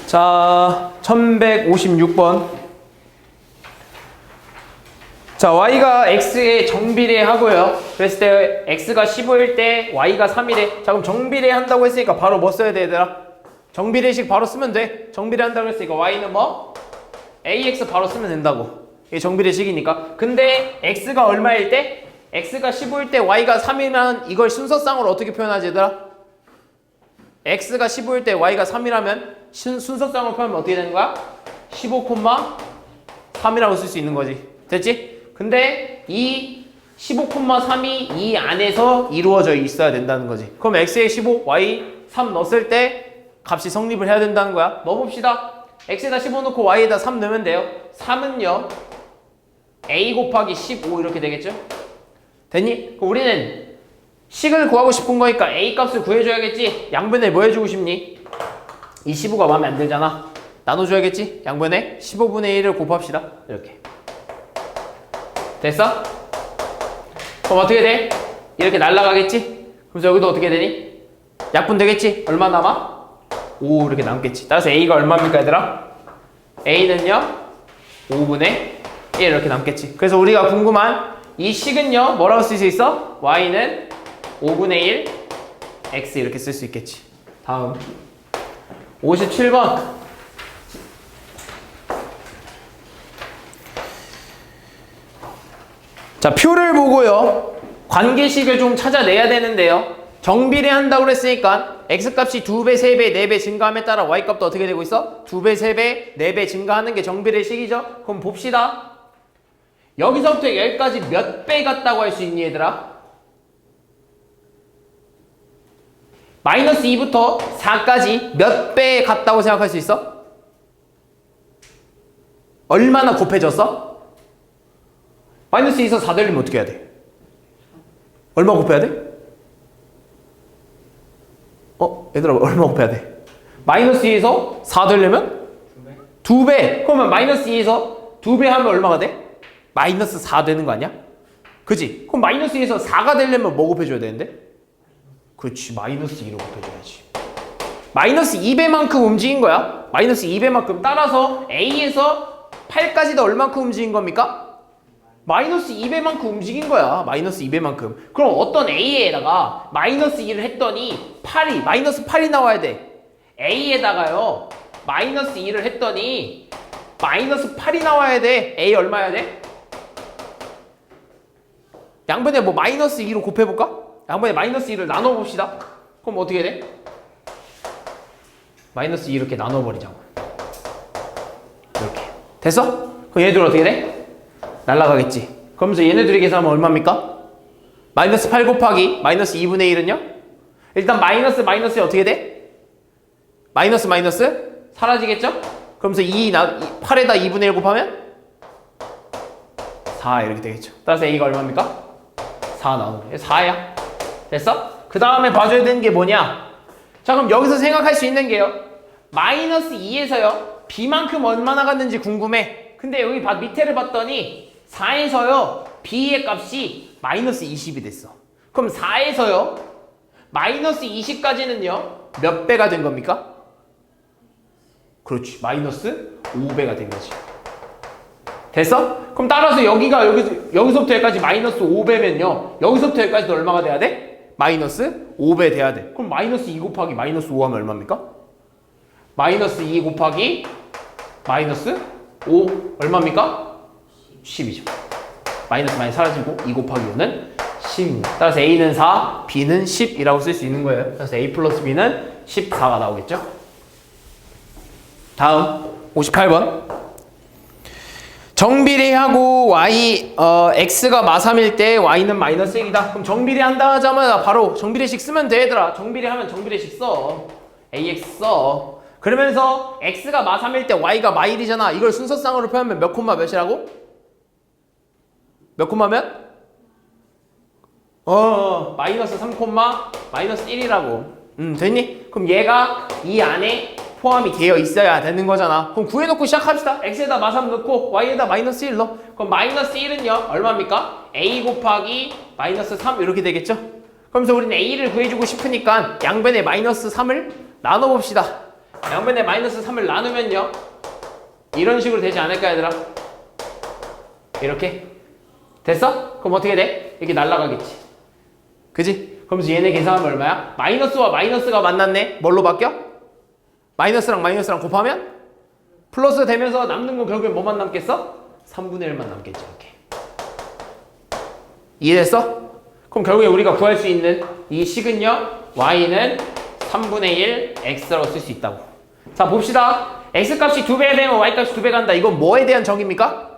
자, 1156번. 자, y가 x에 정비례하고요. 그랬을 때 x가 15일 때 y가 3이래. 자, 그럼 정비례 한다고 했으니까 바로 뭐 써야 돼, 얘들아? 정비례식 바로 쓰면 돼. 정비례 한다고 했으니까 y는 뭐? ax 바로 쓰면 된다고. 이게 정비례식이니까. 근데 x가 얼마일 때? x가 15일 때 y가 3이면 이걸 순서상으로 어떻게 표현하지, 얘들아? x가 15일 때 y가 3이라면 순서상으로 표현하면 어떻게 되는 거야? 15,3이라고 쓸 수 있는 거지. 됐지? 근데 이 15,3이 이 안에서 이루어져 있어야 된다는 거지. 그럼 x에 15, y 3 넣었을 때 값이 성립을 해야 된다는 거야. 넣어봅시다. x에다 15 넣고 y에다 3 넣으면 돼요. 3은요 a 곱하기 15 이렇게 되겠죠? 됐니? 그럼 우리는 식을 구하고 싶은 거니까 a 값을 구해줘야겠지? 양변에 뭐 해주고 싶니? 이 15가 마음에 안 들잖아. 나눠줘야겠지? 양변에 15분의 1을 곱합시다. 이렇게. 됐어? 그럼 어떻게 돼? 이렇게 날아가겠지? 그래서 여기도 어떻게 되니? 약분 되겠지? 얼마 남아? 5 이렇게 남겠지. 따라서 A가 얼마입니까, 얘들아? A는요 5분의 1 이렇게 남겠지. 그래서 우리가 궁금한 이 식은요 뭐라고 쓸 수 있어? Y는 5분의 1 X 이렇게 쓸 수 있겠지. 다음 57번. 자, 표를 보고요 관계식을 좀 찾아내야 되는데요. 정비례 한다고 그랬으니까 x값이 2배, 3배, 4배 증가함에 따라 y값도 어떻게 되고 있어? 2배, 3배, 4배 증가하는 게 정비례식이죠. 그럼 봅시다. 여기서부터 여기까지 몇 배 같다고 할 수 있니, 얘들아? 마이너스 2부터 4까지 몇 배 같다고 생각할 수 있어? 얼마나 곱해졌어? 마이너스 2에서 4 되려면 어떻게 해야 돼? 얼마 곱해야 돼? 얘들아 얼마 곱해야 돼? 마이너스 2에서 4 되려면? 2배. 그러면 마이너스 2에서 2배 하면 얼마가 돼? 마이너스 4 되는 거 아니야? 그치? 그럼 마이너스 2에서 4가 되려면 뭐 곱해줘야 되는데? 그렇지, 마이너스 2로 곱해줘야지. 마이너스 2배만큼 움직인 거야. 마이너스 2배만큼. 따라서 A에서 8까지도 얼만큼 움직인 겁니까? 마이너스 2배만큼 움직인 거야. 마이너스 2배만큼. 그럼 어떤 A에다가 마이너스 2를 했더니 마이너스 8이 나와야 돼. A에다가요 마이너스 2를 했더니 마이너스 8이 나와야 돼. A 얼마야 돼? 양변에 뭐 마이너스 2로 곱해볼까? 양변에 마이너스 2를 나눠봅시다. 그럼 어떻게 돼? 마이너스 2 이렇게 나눠버리자고. 이렇게. 됐어? 그럼 얘들 어떻게 돼? 날라가겠지. 그러면서 얘네들이 계산하면 얼마입니까? 마이너스 8 곱하기 마이너스 2분의 1은요? 일단 마이너스 마이너스에 어떻게 돼? 마이너스 마이너스 사라지겠죠? 그러면서 8에다 2분의 1 곱하면 4 이렇게 되겠죠. 따라서 A가 얼마입니까? 4 나오는 거예요. 4야. 됐어? 그 다음에 봐줘야 되는 게 뭐냐? 자, 그럼 여기서 생각할 수 있는 게요. 마이너스 2에서요. B만큼 얼마나 갔는지 궁금해. 근데 여기 밑에를 봤더니 4에서요 B의 값이 마이너스 20이 됐어. 그럼 4에서요 마이너스 20까지는요 몇 배가 된 겁니까? 그렇지, 마이너스 5배가 된 거지. 됐어? 그럼 따라서 여기서부터 여기까지 마이너스 5배면요 여기서부터 여기까지도 얼마가 돼야 돼? 마이너스 5배 돼야 돼. 그럼 마이너스 2 곱하기 마이너스 5 하면 얼마입니까? 마이너스 2 곱하기 마이너스 5 얼마입니까? 10이죠. 마이너스 많이 사라지고 2 곱하기 5는 10입니다. 따라서 A는 4, B는 10이라고 쓸 수 있는 거예요. 그래서 A 플러스 B는 14가 나오겠죠. 다음 58번. 정비례하고 X가 마3일 때 Y는 마이너스 1이다. 그럼 정비례 한다 하자마자 바로 정비례식 쓰면 돼, 얘들아. 정비례하면 정비례식 써. AX 써. 그러면서 X가 마3일 때 Y가 마1이잖아. 이걸 순서상으로 표현하면 몇 콤마 몇이라고? 몇 콤마면? 마이너스 3 콤마 마이너스 1이라고. 됐니? 그럼 얘가 이 안에 포함이 되어 있어야 되는 거잖아. 그럼 구해놓고 시작합시다. X에다 마3 넣고 Y에다 마이너스 1 넣어. 그럼 마이너스 1은요 얼마입니까? A 곱하기 마이너스 3 이렇게 되겠죠? 그러면서 우리는 A를 구해주고 싶으니까 양변에 마이너스 3을 나눠봅시다. 양변에 마이너스 3을 나누면요 이런 식으로 되지 않을까 얘들아? 이렇게 됐어? 그럼 어떻게 돼? 이렇게 날아가겠지 그지? 그러면서 얘네 계산하면 얼마야? 마이너스와 마이너스가 만났네 뭘로 바뀌어? 마이너스랑 마이너스랑 곱하면 플러스 되면서 남는 건 결국엔 뭐만 남겠어? 3분의 1만 남겠지 이렇게 이해됐어? 그럼 결국에 우리가 구할 수 있는 이 식은요 y는 3분의 1 x라고 쓸 수 있다고 자 봅시다 x값이 2배가 되면 y값이 2배 간다 이건 뭐에 대한 정의입니까?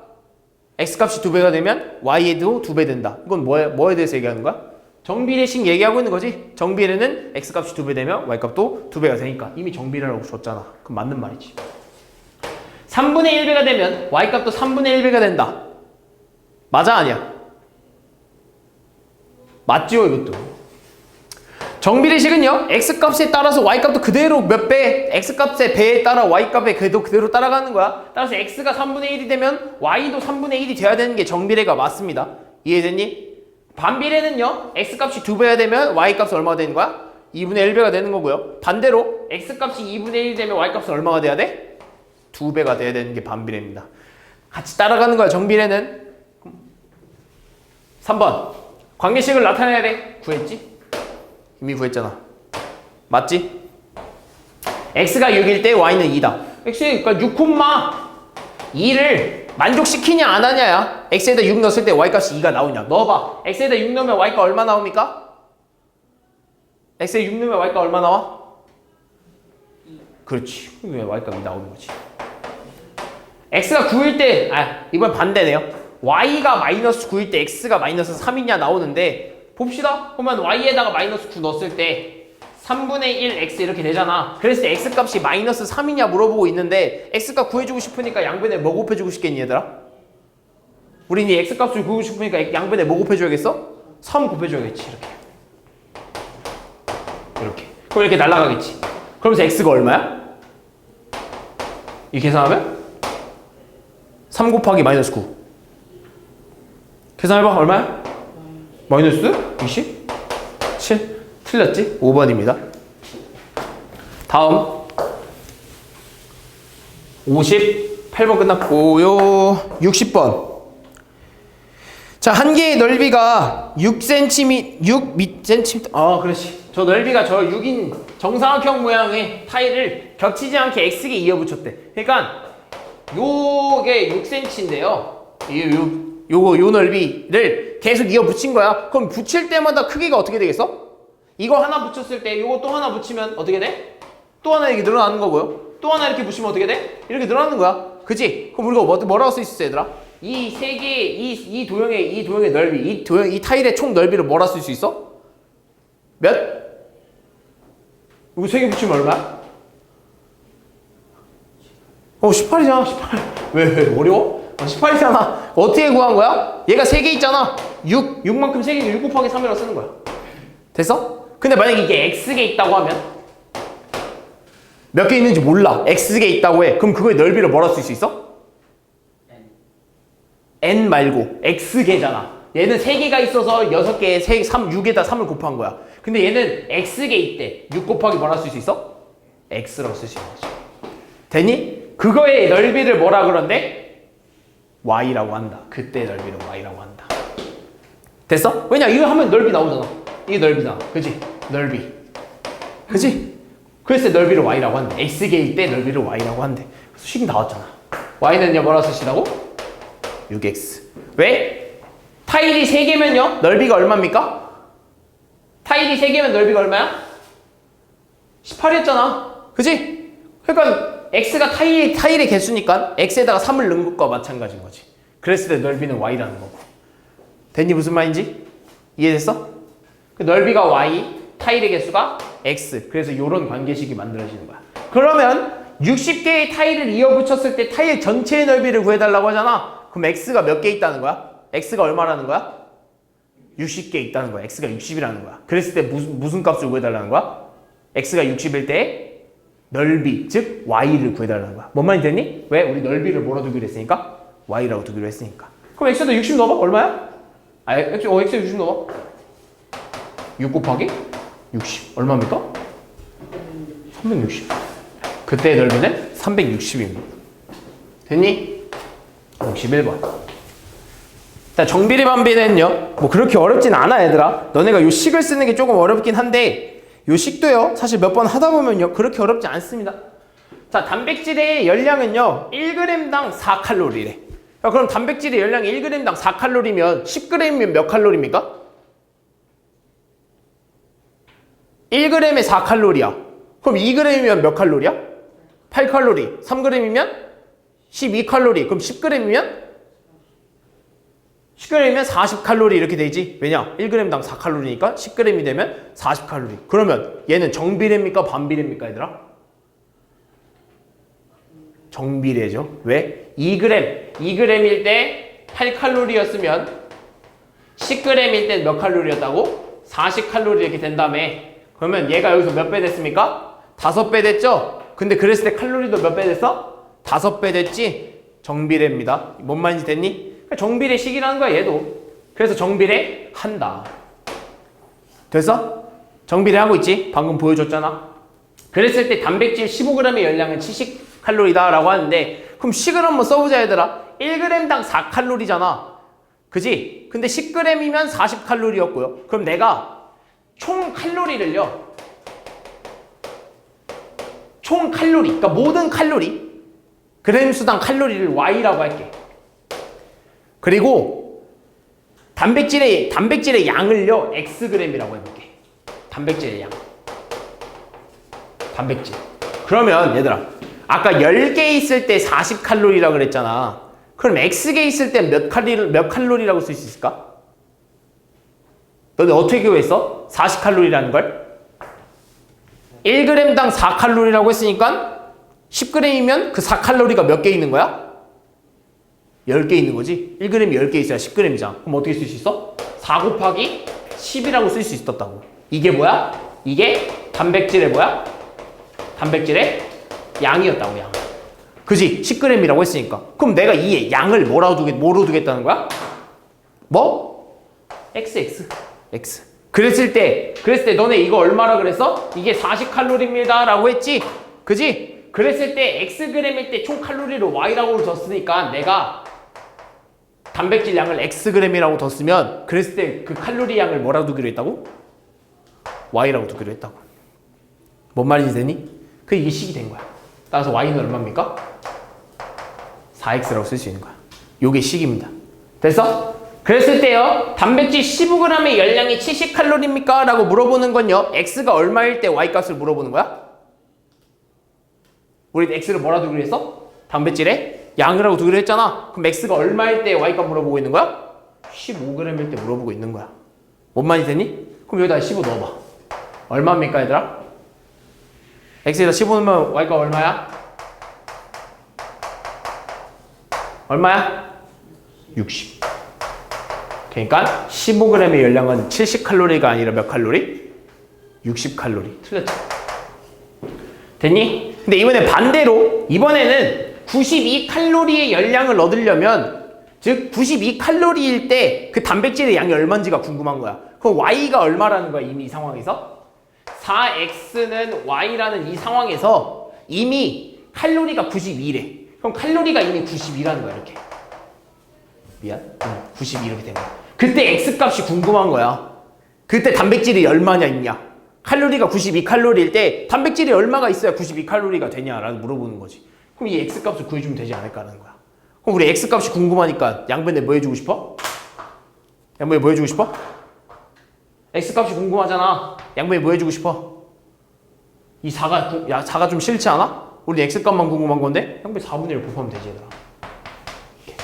x값이 2배가 되면 y에도 2배 된다 이건 뭐에 대해서 얘기하는 거야? 정비례식 얘기하고 있는 거지 정비례는 x값이 2배 되면 y값도 2배가 되니까 이미 정비례라고 줬잖아 그럼 맞는 말이지 3분의 1배가 되면 y값도 3분의 1배가 된다 맞아 아니야? 맞죠 이것도 정비례식은요 x값에 따라서 y값도 그대로 몇 배 x값의 배에 따라 y값의 그대로 따라가는 거야 따라서 x가 3분의 1이 되면 y도 3분의 1이 돼야 되는 게 정비례가 맞습니다 이해됐니? 반비례는요 x값이 2배가 되면 y값은 얼마가 되는 거야? 2분의 1배가 되는 거고요 반대로 x값이 2분의 1이 되면 y값은 얼마가 돼야 돼? 2배가 돼야 되는 게 반비례입니다 같이 따라가는 거야 정비례는 3번 관계식을 나타내야 돼 구했지? 이미 구했잖아 맞지? x가 6일 때 y는 2다 그러니까 6,2를 만족시키냐 안 하냐야 x에다 6 넣었을 때 y값이 2가 나오냐 넣어봐 x에다 6 넣으면 y가 얼마 나옵니까? x에 6 넣으면 y가 얼마 나와? 그렇지 왜 y값이 나오는 거지 x가 9일 때 이번 반대네요 y가 마이너스 9일 때 x가 마이너스 3이냐 나오는데 봅시다 그러면 y에다가 마이너스 9 넣었을 때 3분의 1 x 이렇게 되잖아 그랬을 때 x값이 마이너스 3이냐 물어보고 있는데 x값 구해주고 싶으니까 양변에 뭐 곱해주고 싶겠니 얘들아? 우린 이 x값을 구하고 싶으니까 양변에 뭐 곱해줘야겠어? 3 곱해줘야겠지 이렇게 그럼 이렇게 날아가겠지 그러면서 x가 얼마야? 이 계산하면 3 곱하기 마이너스 9 계산해봐 얼마야? 마이너스 27 틀렸지? 5번입니다 다음 58번 끝났고요 60번 자, 한 개의 넓이가 6cm, 6cm, 그렇지. 저 넓이가 저 6인 정사각형 모양의 타일을 겹치지 않게 X게 이어붙였대. 그러니까 요게 6cm인데요. 요 넓이를 계속 이어붙인 거야. 그럼 붙일 때마다 크기가 어떻게 되겠어? 이거 하나 붙였을 때 요거 또 하나 붙이면 어떻게 돼? 또 하나 이렇게 늘어나는 거고요. 또 하나 이렇게 붙이면 어떻게 돼? 이렇게 늘어나는 거야. 그치? 그럼 우리가 뭐라고 쓸 수 있어, 얘들아? 이 세 개의 이 도형의 넓이, 이 타일의 총 넓이를 뭐라 쓸 수 있어? 몇? 이거 세 개 붙이면 얼마야? 18이잖아, 18. 왜 어려워? 18이잖아. 어떻게 구한 거야? 얘가 세 개 있잖아. 6만큼 세 개니까 6 곱하기 3이라고 쓰는 거야. 됐어? 근데 만약에 이게 X개 있다고 하면 몇 개 있는지 몰라. X개 있다고 해. 그럼 그거의 넓이를 뭐라 쓸 수 있어? N 말고 X개잖아. 얘는 3개가 있어서 6개에 6에다 3을 곱한 거야. 근데 얘는 X개 있대. 6 곱하기 뭐라 쓸 수 있어? X라고 쓸 수 있는 거지. 됐니? 그거의 넓이를 뭐라 그런데? Y라고 한다. 그때 넓이를 Y라고 한다. 됐어? 왜냐? 이거 하면 넓이 나오잖아. 이게 넓이잖아. 그치? 넓이. 그치? 그래서 넓이를 Y라고 한대. X개일 때 넓이를 Y라고 한대. 그래서 식이 나왔잖아. Y는요 뭐라 쓰시라고? 6x. 왜? 타일이 3개면요 넓이가 얼마입니까? 타일이 3개면 넓이가 얼마야? 18이었잖아. 그치? 그러니까 x가 타일의 개수니까 x에다가 3을 넣은 것과 마찬가지인 거지. 그랬을 때 넓이는 y라는 거고. 됐니? 무슨 말인지? 이해됐어? 그 넓이가 y, 타일의 개수가 x. 그래서 이런 관계식이 만들어지는 거야. 그러면 60개의 타일을 이어붙였을 때 타일 전체의 넓이를 구해달라고 하잖아. 그럼 x가 몇 개 있다는 거야? x가 얼마라는 거야? 60개 있다는 거야. x가 60이라는 거야. 그랬을 때 무슨 값을 구해달라는 거야? x가 60일 때 넓이, 즉 y를 구해달라는 거야. 뭔 말이 됐니? 왜? 우리 넓이를 뭐로 두기로 했으니까? y라고 두기로 했으니까. 그럼 x에다 60 넣어봐. 얼마야? x에 60 넣어봐. 6 곱하기 60. 얼마입니까? 360. 그때의 넓이는 360입니다. 됐니? 61번. 자, 정비례 반비례는요, 뭐 그렇게 어렵진 않아, 얘들아. 너네가 요 식을 쓰는 게 조금 어렵긴 한데, 요 식도요, 사실 몇 번 하다 보면요, 그렇게 어렵지 않습니다. 자, 단백질의 열량은요, 1g당 4칼로리래. 야, 그럼 단백질의 열량이 1g당 4칼로리면 10g이면 몇 칼로리입니까? 1g에 4칼로리야. 그럼 2g이면 몇 칼로리야? 8칼로리. 3g이면 12칼로리. 그럼 10g이면? 10g이면 40칼로리 이렇게 되지. 왜냐? 1g당 4칼로리니까 10g이 되면 40칼로리. 그러면 얘는 정비례입니까? 반비례입니까, 얘들아? 정비례죠. 왜? 2g일 때 8칼로리였으면 10g일 때 몇 칼로리였다고? 40칼로리 이렇게 된 다음에 그러면 얘가 여기서 몇 배 됐습니까? 5배 됐죠? 근데 그랬을 때 칼로리도 몇 배 됐어? 5배 됐지? 정비례입니다. 뭔 말인지 됐니? 정비례식이라는 거야, 얘도. 그래서 정비례 한다. 됐어? 정비례 하고 있지? 방금 보여줬잖아. 그랬을 때 단백질 15g의 열량은 70칼로리다 라고 하는데, 그럼 식을 한번 써보자, 얘들아. 1g당 4칼로리잖아. 그지? 근데 10g이면 40칼로리였고요. 그럼 내가 총 칼로리를요, 총 칼로리, 그러니까 모든 칼로리, 그램 수당 칼로리를 Y라고 할게. 그리고 단백질의 양을요, Xg이라고 해볼게. 단백질의 양. 단백질. 그러면 얘들아, 아까 10개 있을 때 40칼로리라고 그랬잖아. 그럼 X개 있을 때 몇 칼로리라고 쓸 수 있을까? 너네 어떻게 구했어? 40칼로리라는 걸? 1g당 4칼로리라고 했으니까 10g이면 그 4칼로리가 몇 개 있는 거야? 10개 있는 거지. 1g이 10개 있어야 10g이잖아. 그럼 어떻게 쓸 수 있어? 4 곱하기 10이라고 쓸 수 있었다고. 이게 뭐야? 이게 단백질의 뭐야? 단백질의 양이었다고, 양. 그지? 10g이라고 했으니까. 그럼 내가 이 양을 뭐로 두겠다는 거야? 뭐? X. 그랬을 때 너네 이거 얼마라 그랬어? 이게 40칼로리입니다 라고 했지? 그지? 그랬을 때 Xg일 때 총 칼로리를 Y라고 줬으니까 내가 단백질 양을 Xg이라고 뒀으면 그랬을 때 그 칼로리 양을 뭐라고 두기로 했다고? Y라고 두기로 했다고. 뭔 말인지 되니? 이게 식이 된 거야. 따라서 Y는 얼마입니까? 4X라고 쓸 수 있는 거야. 요게 식입니다. 됐어? 그랬을 때요, 단백질 15g의 열량이 70칼로리입니까? 라고 물어보는 건요, X가 얼마일 때 Y 값을 물어보는 거야? 우리 X를 뭐라 두기로 했어? 단백질의 양이라고 두기로 했잖아. 그럼 X가 얼마일 때 Y 값 물어보고 있는 거야? 15g일 때 물어보고 있는 거야. 뭔 말이 되니? 그럼 여기다 15 넣어봐. 얼마입니까, 얘들아? X에다 15 넣으면 Y 값 얼마야? 얼마야? 60. 그러니까 15g의 열량은 70칼로리가 아니라 몇 칼로리? 60칼로리. 틀렸죠? 됐니? 근데 이번에 반대로, 이번에는 92칼로리의 열량을 얻으려면, 즉 92칼로리일 때 그 단백질의 양이 얼마인지가 궁금한 거야. 그럼 Y가 얼마라는 거야, 이미 이 상황에서? 4X는 Y라는 이 상황에서 이미 칼로리가 92래. 그럼 칼로리가 이미 92라는 거야, 이렇게. 미안? 92 이렇게 된 거야. 그때 X값이 궁금한 거야. 그때 단백질이 얼마냐 있냐. 칼로리가 92칼로리일 때 단백질이 얼마가 있어야 92칼로리가 되냐라고 물어보는 거지. 그럼 이 X값을 구해주면 되지 않을까라는 거야. 그럼 우리 X값이 궁금하니까 양변에 뭐 해주고 싶어? 양변에 뭐 해주고 싶어? X값이 궁금하잖아. 양변에 뭐 해주고 싶어? 이 4가 좀 싫지 않아? 우리 X값만 궁금한 건데 양변에 4분의 1 곱하면 되지, 얘들아. 이렇게.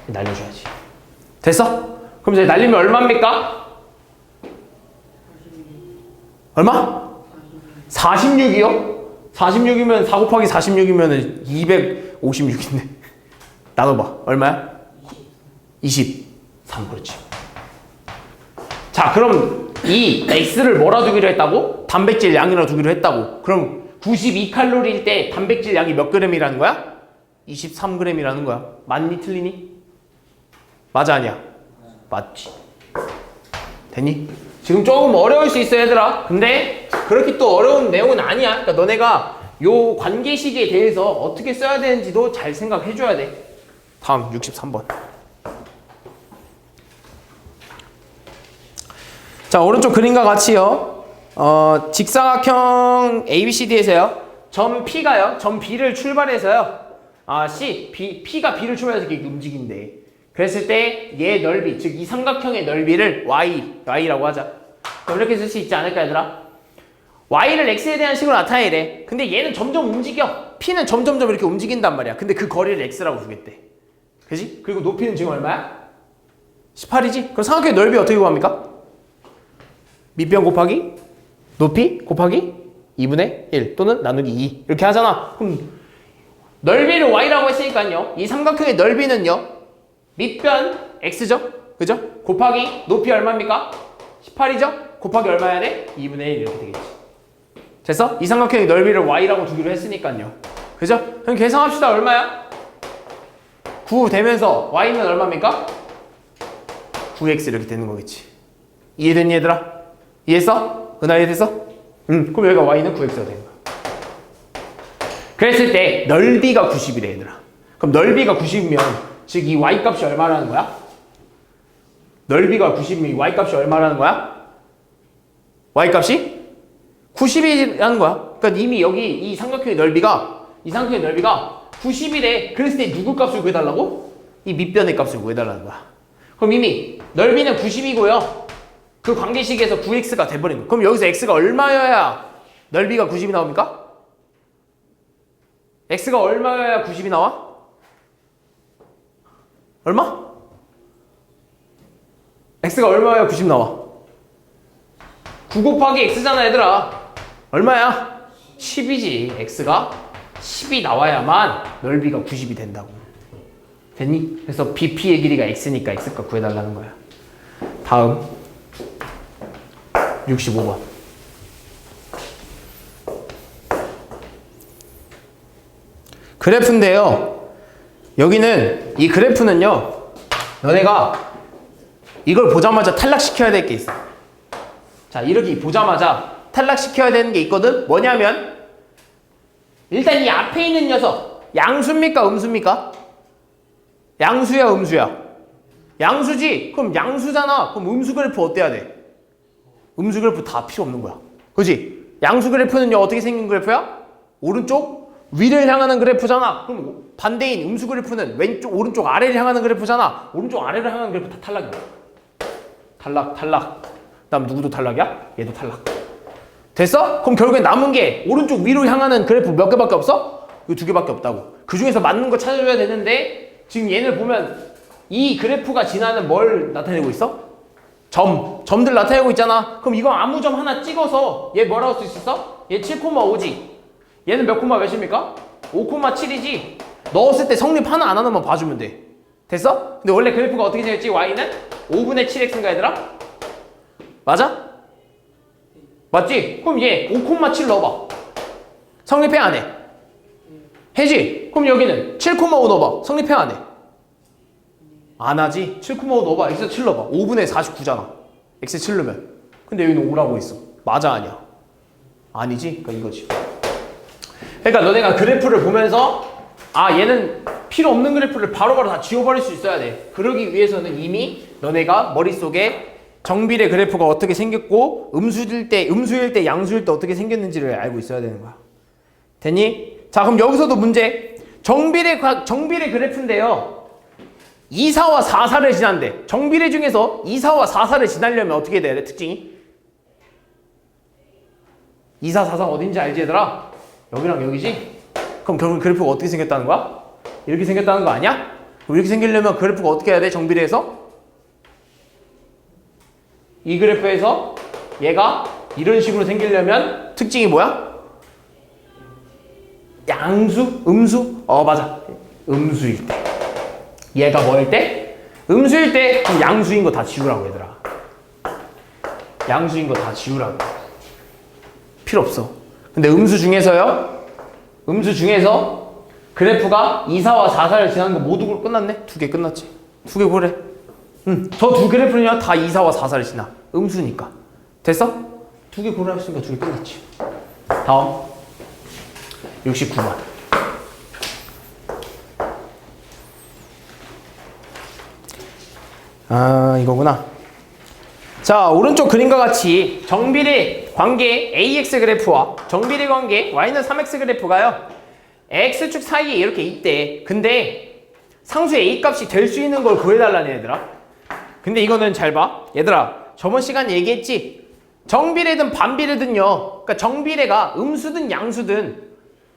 날려줘야지. 됐어? 그럼 이제 날리면 얼마입니까? 얼마? 46이요? 46이면 4 곱하기 46이면 256인데 나눠봐. 얼마야? 23. 그렇지. 자, 그럼 이 X를 뭐라 두기로 했다고? 단백질 양이라 두기로 했다고. 그럼 92칼로리일 때 단백질 양이 몇 g이라는 거야? 23g이라는 거야. 맞니? 틀리니? 맞아, 아니야? 맞지. 됐니? 지금 조금 어려울 수 있어, 얘들아. 근데 그렇게 또 어려운 내용은 아니야. 그러니까 너네가 요 관계식에 대해서 어떻게 써야 되는지도 잘 생각해 줘야 돼. 다음 63번. 자, 오른쪽 그림과 같이요. 직사각형 ABCD에서요. 점 P가요. 점 B를 출발해서요. P가 B를 출발해서 이렇게 움직인대. 그랬을 때 얘 넓이, 즉 이 삼각형의 넓이를 Y라고 하자. 그럼 이렇게 쓸 수 있지 않을까 얘들아? Y를 X에 대한 식으로 나타내래. 근데 얘는 점점 움직여. P는 점점점 이렇게 움직인단 말이야. 근데 그 거리를 X라고 주겠대. 그지? 그리고 높이는 지금 얼마야? 18이지? 그럼 삼각형의 넓이 어떻게 구합니까? 밑변 곱하기 높이 곱하기 2분의 1 또는 나누기 2 이렇게 하잖아. 그럼 넓이를 Y라고 했으니까요. 이 삼각형의 넓이는요. 밑변 X죠? 그죠? 곱하기 높이 얼마입니까? 18이죠? 곱하기 얼마 해야 돼? 2분의 1 이렇게 되겠지. 됐어? 이 삼각형의 넓이를 Y라고 두기로 했으니까요. 그죠? 그럼 계산합시다. 얼마야? 9 되면서 Y는 얼마입니까? 9X 이렇게 되는 거겠지. 이해됐니 얘들아? 이해했어? 은하 이해됐어? 그럼 여기가 Y는 9X가 되는 거야. 그랬을 때 넓이가 90이래 얘들아. 그럼 넓이가 90이면 즉 이 Y 값이 얼마라는 거야? 넓이가 90이면 이 Y 값이 얼마라는 거야? Y 값이 90이라는 거야. 그러니까 이미 여기 이 삼각형의 넓이가 90이래. 그랬을 때 누구 값을 구해달라고? 이 밑변의 값을 구해달라는 거야. 그럼 이미 넓이는 90이고요. 그 관계식에서 9x가 돼버린 거야. 그럼 여기서 x가 얼마여야 넓이가 90이 나옵니까? x가 얼마여야 90이 나와? 얼마? x가 얼마여야 90 나와? 9 곱하기 x잖아 얘들아. 얼마야? 10이지. x가 10이 나와야만 넓이가 90이 된다고. 됐니? 그래서 BP의 길이가 x니까 x값 구해달라는 거야. 다음 65번. 그래프인데요. 여기는 이 그래프는요. 너네가 이걸 보자마자 탈락시켜야 될 게 있어. 자, 이렇게 보자마자 탈락시켜야 되는 게 있거든. 뭐냐면 일단 이 앞에 있는 녀석 양수입니까? 음수입니까? 양수야? 음수야? 양수지? 그럼 양수잖아. 그럼 음수 그래프 어때야 돼? 음수 그래프 다 필요 없는 거야. 그지? 양수 그래프는요 어떻게 생긴 그래프야? 오른쪽 위를 향하는 그래프잖아. 그럼 반대인 음수 그래프는 왼쪽 오른쪽 아래를 향하는 그래프잖아. 오른쪽 아래를 향하는 그래프 다 탈락이야. 탈락. 그다음 누구도 탈락이야? 얘도 탈락. 됐어? 그럼 결국엔 남은 게 오른쪽 위로 향하는 그래프 몇 개밖에 없어? 이 두 개밖에 없다고. 그 중에서 맞는 거 찾아줘야 되는데 지금 얘를 보면 이 그래프가 지나는 뭘 나타내고 있어? 점들 나타내고 있잖아. 그럼 이거 아무 점 하나 찍어서 얘 뭐라고 쓸 수 있어? 얘 7,5지. 얘는 몇 콤마 몇입니까? 5,7이지. 넣었을 때 성립 하나 안 하나만 봐주면 돼. 됐어? 근데 원래 그래프가 어떻게 생겼지? Y는 5분의 7x인가 얘들아? 맞아? 맞지? 그럼 얘 5,7 넣어봐. 성립해 안 해? 해지? 그럼 여기는 7,5 넣어봐. 성립해 안 해? 안 하지? 7,5 넣어봐. x 7 넣어봐. 5분의 49잖아. x 7 넣으면. 근데 여기는 5라고 있어. 맞아 아니야? 아니지? 그러니까 이거지. 그러니까 너네가 그래프를 보면서 얘는 필요 없는 그래프를 바로바로 다 지워버릴 수 있어야 돼. 그러기 위해서는 이미 너네가 머릿속에 정비례 그래프가 어떻게 생겼고 음수일 때 양수일 때 어떻게 생겼는지를 알고 있어야 되는 거야. 됐니? 자, 그럼 여기서도 문제. 정비례 그래프인데요. 2사와 4사를 지난대. 정비례 중에서 2사와 4사를 지나려면 어떻게 돼야 돼? 특징이? 2, 4, 4, 4 어딘지 알지 얘들아? 여기랑 여기지? 그럼 결국 그래프가 어떻게 생겼다는 거야? 이렇게 생겼다는 거 아니야? 그럼 이렇게 생기려면 그래프가 어떻게 해야 돼? 정비례에서? 이 그래프에서 얘가 이런 식으로 생기려면 특징이 뭐야? 양수? 음수? 맞아. 음수일 때. 얘가 뭐일 때? 음수일 때 그럼 양수인 거 다 지우라고 얘들아. 양수인 거 다 지우라고. 필요 없어. 근데 음수 중에서 그래프가 2사와 4사를 지나는 거 모두 끝났네? 2개 끝났지. 2개 고래. 저 두 그래프는요 다 2사와 4사를 지나. 음수니까. 됐어? 2개 고래 했으니까 2개 끝났지. 다음 69번. 아, 이거구나. 자, 오른쪽 그림과 같이 정비례 관계 AX 그래프와 정비례 관계 Y는 3X 그래프가요. X축 사이에 이렇게 있대. 근데 상수 A 값이 될 수 있는 걸 구해달라는 얘들아. 근데 이거는 잘 봐. 얘들아, 저번 시간에 얘기했지? 정비례든 반비례든요. 그러니까 정비례가 음수든 양수든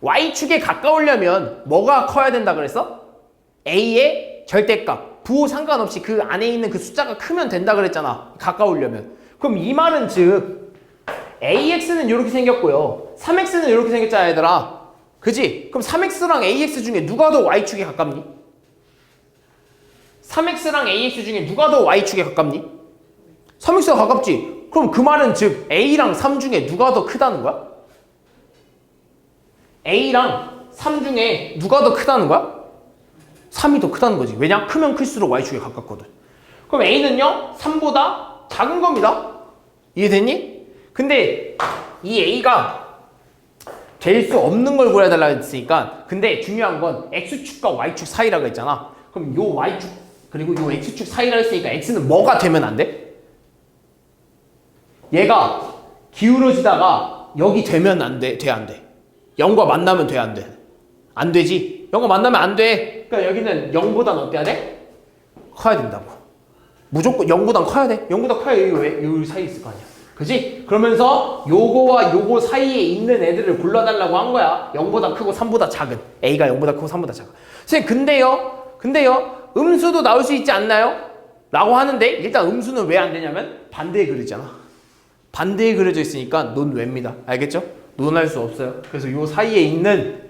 Y축에 가까우려면 뭐가 커야 된다 그랬어? A의 절대값. 부호 상관없이 그 안에 있는 그 숫자가 크면 된다 그랬잖아. 가까우려면. 그럼 이 말은 즉 AX는 이렇게 생겼고요. 3X는 이렇게 생겼잖아 얘들아. 그지? 그럼 3X랑 AX 중에 누가 더 Y축에 가깝니? 3X랑 AX 중에 누가 더 Y축에 가깝니? 3X가 가깝지? 그럼 그 말은 즉 A랑 3 중에 누가 더 크다는 거야? A랑 3 중에 누가 더 크다는 거야? 3이 더 크다는 거지. 왜냐? 크면 클수록 Y축에 가깝거든. 그럼 A는요? 3보다 작은 겁니다. 이해됐니? 근데 이 A가 될 수 없는 걸 구해달라고 했으니까 근데 중요한 건 X축과 Y축 사이라고 했잖아. 그럼 요 Y축 그리고 요 X축 사이라고 했으니까 X는 뭐가 되면 안 돼? 얘가 기울어지다가 여기 되면 안 돼? 돼, 안 돼? 0과 만나면 돼, 안 돼? 안 되지? 0과 만나면 안 돼. 그러니까 여기는 0보단 어때야 돼? 커야 된다고. 무조건 0보단 커야 돼. 0보다 커야 여기 왜? 여기 사이에 있을 거 아니야. 그지? 그러면서 요거와 요거 사이에 있는 애들을 골라달라고 한 거야. 0보다 크고 3보다 작은. A가 0보다 크고 3보다 작아. 선생님, 근데요. 음수도 나올 수 있지 않나요? 라고 하는데 일단 음수는 왜 안 되냐면 반대에 그려지잖아. 반대에 그려져 있으니까 논외입니다. 알겠죠? 논할 수 없어요. 그래서 요 사이에 있는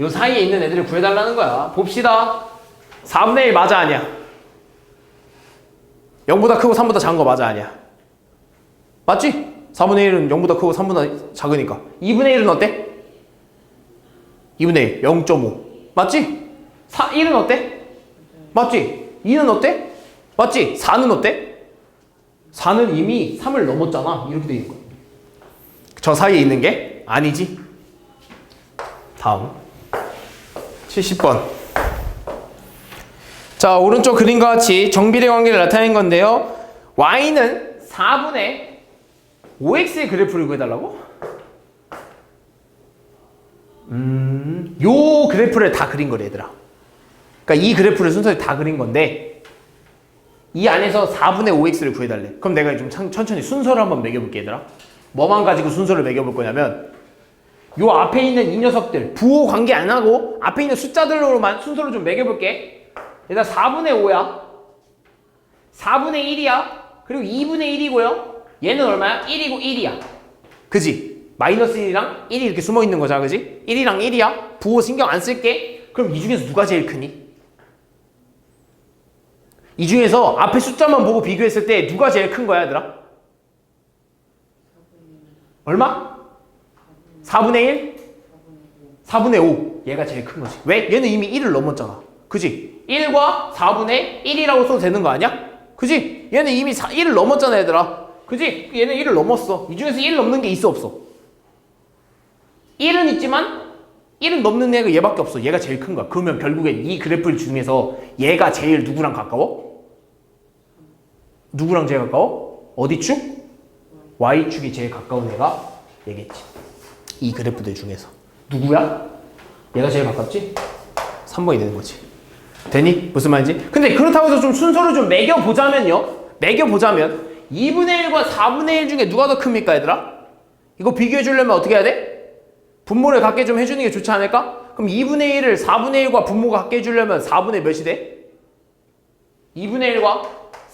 애들을 구해달라는 거야. 봅시다. 4분의 1 맞아 아니야? 0보다 크고 3보다 작은 거 맞아 아니야? 맞지? 4분의 1은 0보다 크고 3보다 작으니까. 2분의 1은 어때? 2분의 1 0.5 맞지? 1은 어때? 맞지? 2는 어때? 맞지? 4는 어때? 4는 이미 3을 넘었잖아. 이렇게 돼 있는 거야. 저 사이에 있는 게 아니지. 다음 70번. 자, 오른쪽 그림과 같이 정비례 관계를 나타낸 건데요. Y는 4분의 5X의 그래프를 구해달라고? 요 그래프를 다 그린 거래 얘들아. 그러니까 이 그래프를 순서에 다 그린 건데 이 안에서 4분의 5x를 구해달래. 그럼 내가 좀 천천히 순서를 한번 매겨볼게 얘들아. 뭐만 가지고 순서를 매겨볼 거냐면 요 앞에 있는 이 녀석들 부호 관계 안 하고 앞에 있는 숫자들로만 순서를 좀 매겨볼게. 얘들아 4분의 5야 4분의 1이야 그리고 2분의 1이고요 얘는 얼마야? 1이고 1이야 그지? 마이너스 1이랑 1이 이렇게 숨어있는 거잖아 그지? 1이랑 1이야 부호 신경 안 쓸게. 그럼 이 중에서 누가 제일 크니? 이 중에서 앞에 숫자만 보고 비교했을 때 누가 제일 큰 거야 얘들아? 얼마? 4분의 1? 4분의 5 얘가 제일 큰 거지. 왜? 얘는 이미 1을 넘었잖아 그지? 1과 4분의 1이라고 써도 되는 거 아니야? 그지? 얘는 이미 1을 넘었잖아 얘들아 그지? 얘는 1을 넘었어. 이 중에서 1 넘는 게 있어 없어? 1은 있지만 1은 넘는 애가 얘밖에 없어. 얘가 제일 큰 거야. 그러면 결국엔 이 그래프 중에서 얘가 제일 누구랑 가까워? 누구랑 제일 가까워? 어디 축? Y축이 제일 가까운 애가 얘겠지. 이 그래프들 중에서 누구야? 얘가 제일 가깝지? 3번이 되는 거지. 되니? 무슨 말인지? 근데 그렇다고 해서 좀 순서를 좀 매겨보자면요. 2분의 1과 4분의 1 중에 누가 더 큽니까 얘들아? 이거 비교해 주려면 어떻게 해야 돼? 분모를 같게 좀 해주는 게 좋지 않을까? 그럼 2분의 1을 4분의 1과 분모가 같게 해주려면 4분의 몇이 돼? 2분의 1과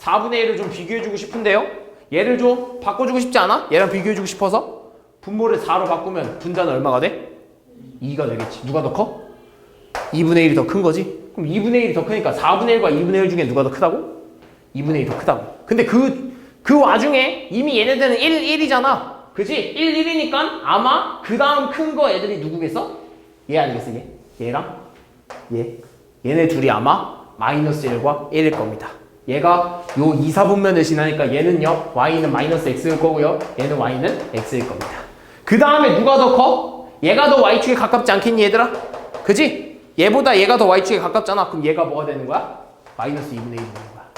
4분의 1을 좀 비교해주고 싶은데요? 얘를 좀 바꿔주고 싶지 않아? 얘랑 비교해주고 싶어서? 분모를 4로 바꾸면 분자는 얼마가 돼? 2가 되겠지. 누가 더 커? 2분의 1이 더 큰 거지? 그럼 2분의 1이 더 크니까 4분의 1과 2분의 1 중에 누가 더 크다고? 2분의 1이 더 크다고. 근데 그 와중에 이미 얘네들은 1이잖아. 그지? 1, 1이니까 아마 그 다음 큰 거 애들이 누구겠어? 얘 아니겠어? 얘랑 얘. 얘네 둘이 아마 마이너스 1과 1일 겁니다. 얘가 요 2, 4분면을 지나니까 얘는요 Y는 마이너스 X일 거고요 얘는 Y는 X일 겁니다. 그 다음에 누가 더 커? 얘가 더 y축에 가깝지 않겠니 얘들아? 그지? 얘보다 얘가 더 y축에 가깝잖아. 그럼 얘가 뭐가 되는 거야? 마이너스 2분의 1이 되는 거야.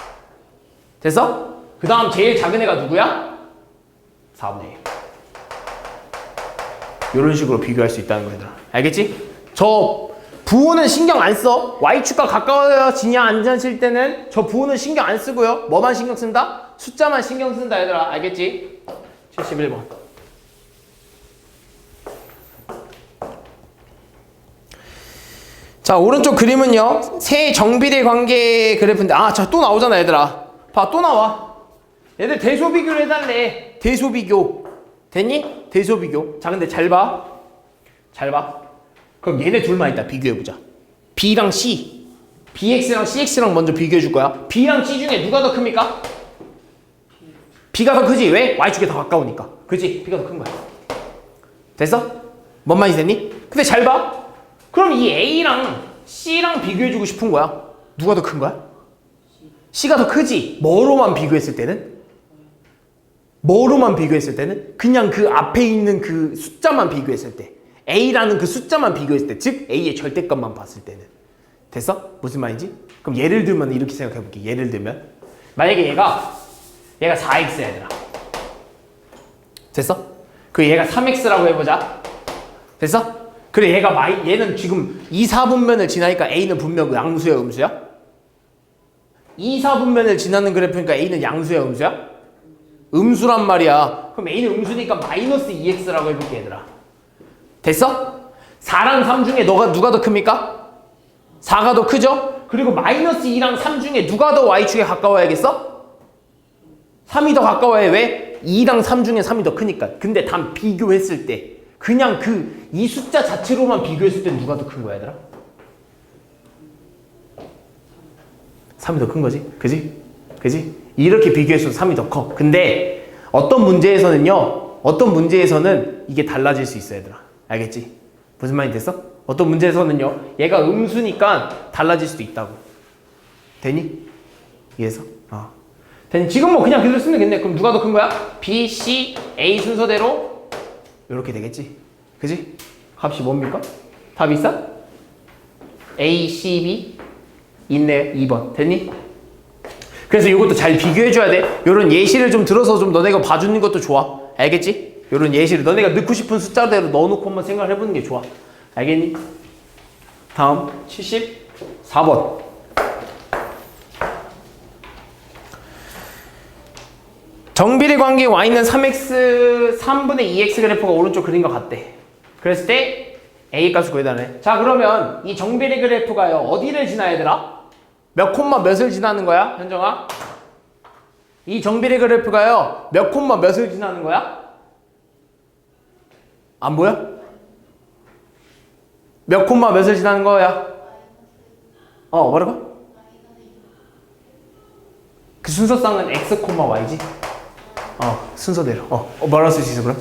됐어? 그 다음 제일 작은 애가 누구야? 4분의 1. 이런 식으로 비교할 수 있다는 거야. 알겠지? 저 부호는 신경 안 써. y축과 가까워지냐 안 지냐 때는 저 부호는 신경 안 쓰고요. 뭐만 신경 쓴다? 숫자만 신경 쓴다 얘들아. 알겠지? 71번. 자, 오른쪽 그림은요. 세 정비례 관계 그래프인데 자, 또 나오잖아 얘들아. 봐, 또 나와. 얘들 대소 비교를 해달래. 대소 비교. 됐니? 대소 비교. 자, 근데 잘 봐. 잘 봐. 그럼 얘네 둘만 있다 비교해보자. B랑 C. BX랑 CX랑 먼저 비교해줄 거야. B랑 C 중에 누가 더 큽니까? B가 더 크지? 왜? Y축에 더 가까우니까. 그치? B가 더 큰 거야. 됐어? 뭔 말인지 됐니? 근데 잘 봐. 그럼 이 A랑 C랑 비교해주고 싶은 거야. 누가 더 큰 거야? C가 더 크지? 뭐로만 비교했을 때는? 뭐로만 비교했을 때는? 그냥 그 앞에 있는 그 숫자만 비교했을 때. A라는 그 숫자만 비교했을 때. 즉 A의 절대값만 봤을 때는. 됐어? 무슨 말인지? 그럼 예를 들면 이렇게 생각해볼게. 예를 들면 만약에 얘가 4x야 얘들아. 됐어? 그 얘가 3x라고 해보자. 됐어? 그래 얘는 지금 2, 4분면을 지나니까 A는 분명 양수야 음수야? 2, 4분면을 지나는 그래프니까 A는 양수야 음수야? 음수란 말이야. 그럼 A는 음수니까 마이너스 2x라고 해볼게 얘들아. 됐어? 4랑 3 중에 누가 더 큽니까? 4가 더 크죠? 그리고 마이너스 2랑 3 중에 누가 더 y축에 가까워야겠어? 3이 더 가까워야 왜? 2랑 3 중에 3이 더 크니까. 근데 단 비교했을 때 그냥 이 숫자 자체로만 비교했을 때 누가 더 큰 거야 얘들아? 3이 더 큰 거지? 그지? 그지? 이렇게 비교해서 3이 더 커. 근데 어떤 문제에서는 이게 달라질 수 있어 얘들아. 알겠지? 무슨 말이 됐어? 어떤 문제에서는요. 얘가 음수니까 달라질 수도 있다고. 되니? 이해해서? 되니? 지금 뭐 그냥 그대로 쓰면 되겠네. 그럼 누가 더 큰 거야? B, C, A 순서대로 이렇게 되겠지? 그지? 값이 뭡니까? 답이 있어? A, C, B 있네. 2번. 됐니? 그래서 이것도 잘 비교해줘야 돼. 요런 예시를 좀 들어서 좀 너네가 봐주는 것도 좋아. 알겠지? 요런 예시를 너네가 넣고 싶은 숫자대로 넣어놓고 한번 생각을 해보는 게 좋아. 알겠니? 다음 74번. 정비례 관계 y는 3x 3분의 2x 그래프가 오른쪽 그림과 같대. 그랬을 때 a 값을 구해달래. 자, 그러면 이 정비례 그래프가요 어디를 지나야 되나? 몇 콤마 몇을 지나는 거야? 현정아? 이 정비례 그래프가요 몇 콤마 몇을 지나는 거야? 안 보여? 몇 콤마 몇을 지나는 거야? 뭐라고? 그 순서상은 x 콤마 y지? 순서대로. 뭐라고 쓸 수 있어 그럼?